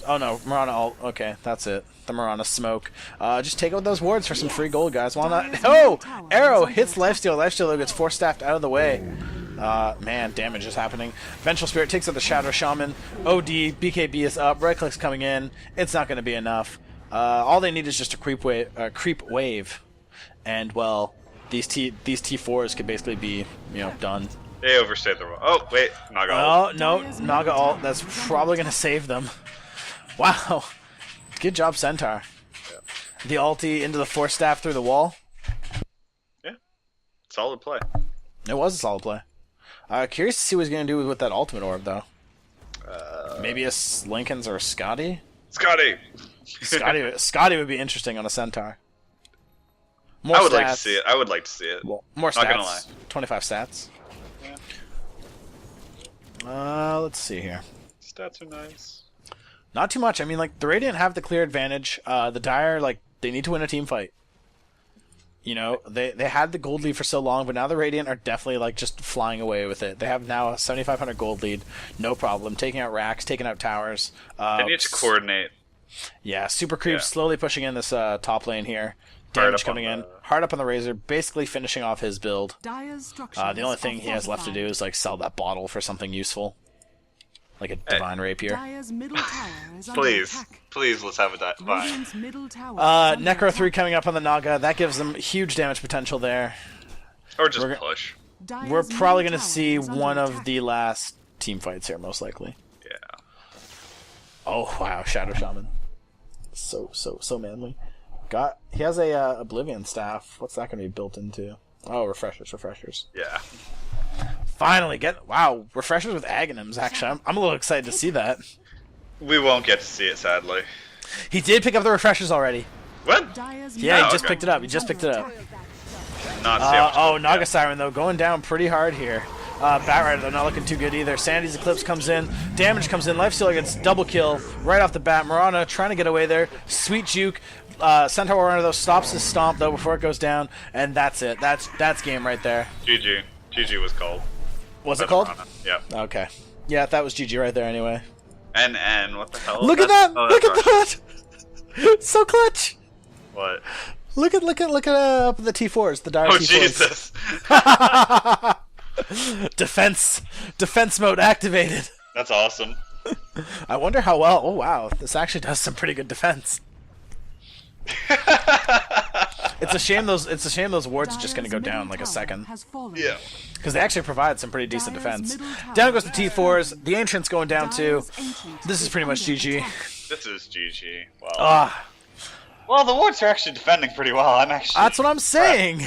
Speaker 1: Oh no, Mirana. Okay, that's it. The Mirana smoke. Just take out those wards for some free gold, guys. Why not? Oh, arrow hits Lifestealer. Lifestealer gets force staffed out of the way. Man, damage is happening. Vengeful Spirit takes out the Shadow Shaman. OD, BKB is up. Right click's coming in. It's not going to be enough. All they need is just a creep wave, and well, these T4s could basically be, you know, done.
Speaker 2: They overstayed the role. Oh wait, Naga
Speaker 1: ult. Oh no, Naga ult. That's probably going to save them. Wow, good job, Centaur.
Speaker 2: Yeah.
Speaker 1: The ulti into the force staff through the wall.
Speaker 2: Yeah, solid play.
Speaker 1: It was a solid play. Curious to see what he's going to do with that ultimate orb, though. Maybe a Lincoln's or a Scotty?
Speaker 2: Scotty!
Speaker 1: Scotty would be interesting on a Centaur. More
Speaker 2: I would
Speaker 1: stats.
Speaker 2: like to see it. I would like to see it.
Speaker 1: Well, more
Speaker 2: Not
Speaker 1: stats.
Speaker 2: gonna lie.
Speaker 1: 25 stats. Let's see here.
Speaker 2: Stats are nice.
Speaker 1: Not too much. I mean, like, the Radiant have the clear advantage. The Dire, like, they need to win a team fight. You know, they had the gold lead for so long, but now the Radiant are definitely, like, just flying away with it. They have now a 7,500 gold lead. No problem. Taking out racks, taking out towers.
Speaker 2: They need to coordinate.
Speaker 1: Yeah, Super Creep slowly pushing in this top lane here.
Speaker 2: Hard
Speaker 1: Damage
Speaker 2: up on
Speaker 1: coming in.
Speaker 2: the-
Speaker 1: Hard up on the Razor, basically finishing off his build.
Speaker 3: Dire's structures
Speaker 1: The only thing
Speaker 3: are
Speaker 1: he has left to do
Speaker 3: fortified.
Speaker 1: is, like, sell that bottle for something useful. Like a Divine Rapier.
Speaker 3: Dire's middle tower is under
Speaker 2: Please.
Speaker 3: attack.
Speaker 2: Please, let's have a divine.
Speaker 3: Radiant's middle tower is under
Speaker 1: Necro 3
Speaker 3: attack.
Speaker 1: coming up on the Naga. That gives them huge damage potential there.
Speaker 2: Or just
Speaker 1: We're-
Speaker 2: push.
Speaker 3: Dire's
Speaker 1: We're probably
Speaker 3: middle
Speaker 1: going to
Speaker 3: tower
Speaker 1: see
Speaker 3: is under
Speaker 1: one of
Speaker 3: attack.
Speaker 1: the last team fights here, most likely.
Speaker 2: Yeah.
Speaker 1: Oh, wow. Shadow Shaman. So manly. He has a Oblivion staff. What's that going to be built into? Oh, refreshers.
Speaker 2: Yeah.
Speaker 1: Finally, refreshers with Aghanims, actually. I'm a little excited to see that.
Speaker 2: We won't get to see it, sadly.
Speaker 1: He did pick up the refreshers already.
Speaker 2: What?
Speaker 3: Dire's
Speaker 1: Yeah, he
Speaker 3: middle
Speaker 1: just
Speaker 2: okay.
Speaker 1: picked it up. He
Speaker 3: tower
Speaker 1: just
Speaker 3: is
Speaker 1: picked it
Speaker 3: under
Speaker 1: up.
Speaker 3: attack.
Speaker 2: Not see how much
Speaker 1: Oh,
Speaker 2: gold-
Speaker 1: Naga
Speaker 2: yeah.
Speaker 1: Siren, though, going down pretty hard here. Batrider, though, not looking too good either. Sandy's Eclipse comes in. Damage comes in. Lifestealer gets double kill right off the bat. Mirana trying to get away there. Sweet juke. Centaur Warrior, though, stops his stomp, though, before it goes down. And that's it. That's game right there.
Speaker 2: GG. GG was called.
Speaker 1: Was it
Speaker 2: That's
Speaker 1: called?
Speaker 2: Mirana. Yeah.
Speaker 1: Okay. Yeah, that was GG right there anyway.
Speaker 2: And what the hell?
Speaker 1: Look at that!
Speaker 2: Oh,
Speaker 1: Look
Speaker 2: that's
Speaker 1: at that! So clutch!
Speaker 2: What?
Speaker 1: Look at up at the T4s, the dire
Speaker 2: Oh,
Speaker 1: T4s.
Speaker 2: Jesus.
Speaker 1: Defense mode activated.
Speaker 2: That's awesome.
Speaker 1: I wonder how well. Oh wow, this actually does some pretty good defense. It's a shame those wards are just going to go
Speaker 3: Dire's
Speaker 1: down
Speaker 3: middle
Speaker 1: like a
Speaker 3: tower
Speaker 1: second,
Speaker 3: has fallen.
Speaker 2: Yeah.
Speaker 1: because they actually provide some pretty decent
Speaker 3: Dire's
Speaker 1: defense.
Speaker 3: middle tower
Speaker 1: Down goes the
Speaker 3: is
Speaker 1: T4s. The Ancient's going down too.
Speaker 3: Dire's ancient
Speaker 1: This is pretty much
Speaker 3: under
Speaker 1: GG.
Speaker 3: attack.
Speaker 2: This is GG. Wow.
Speaker 1: Ah,
Speaker 2: Well, the wards are actually defending pretty well. I'm actually.
Speaker 1: that's what I'm saying.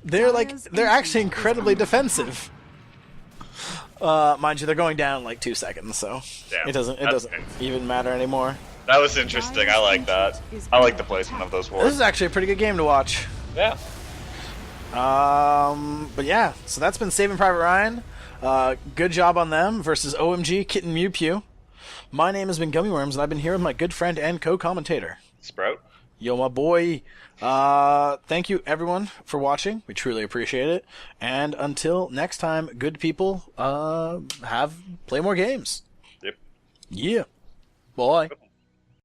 Speaker 1: They're
Speaker 3: Dire's
Speaker 1: they're actually
Speaker 3: ancient is
Speaker 1: incredibly
Speaker 3: under
Speaker 1: defensive. Mind you, they're going down in like 2 seconds, so
Speaker 2: Damn,
Speaker 1: it doesn't
Speaker 2: that's
Speaker 1: even matter anymore.
Speaker 2: That was interesting. I like that. I like the placement of those
Speaker 1: This
Speaker 2: wards.
Speaker 1: is actually a pretty good game to watch.
Speaker 2: Yeah.
Speaker 1: But yeah, so that's been Saving Private Ryan. Good job on them versus OMG Kitten Mew Pew. My name has been Gummy Worms, and I've been here with my good friend and co-commentator.
Speaker 2: Sprout.
Speaker 1: Yo, my boy. Thank you, everyone, for watching. We truly appreciate it. And until next time, good people, play more games.
Speaker 2: Yep.
Speaker 1: Yeah. Bye.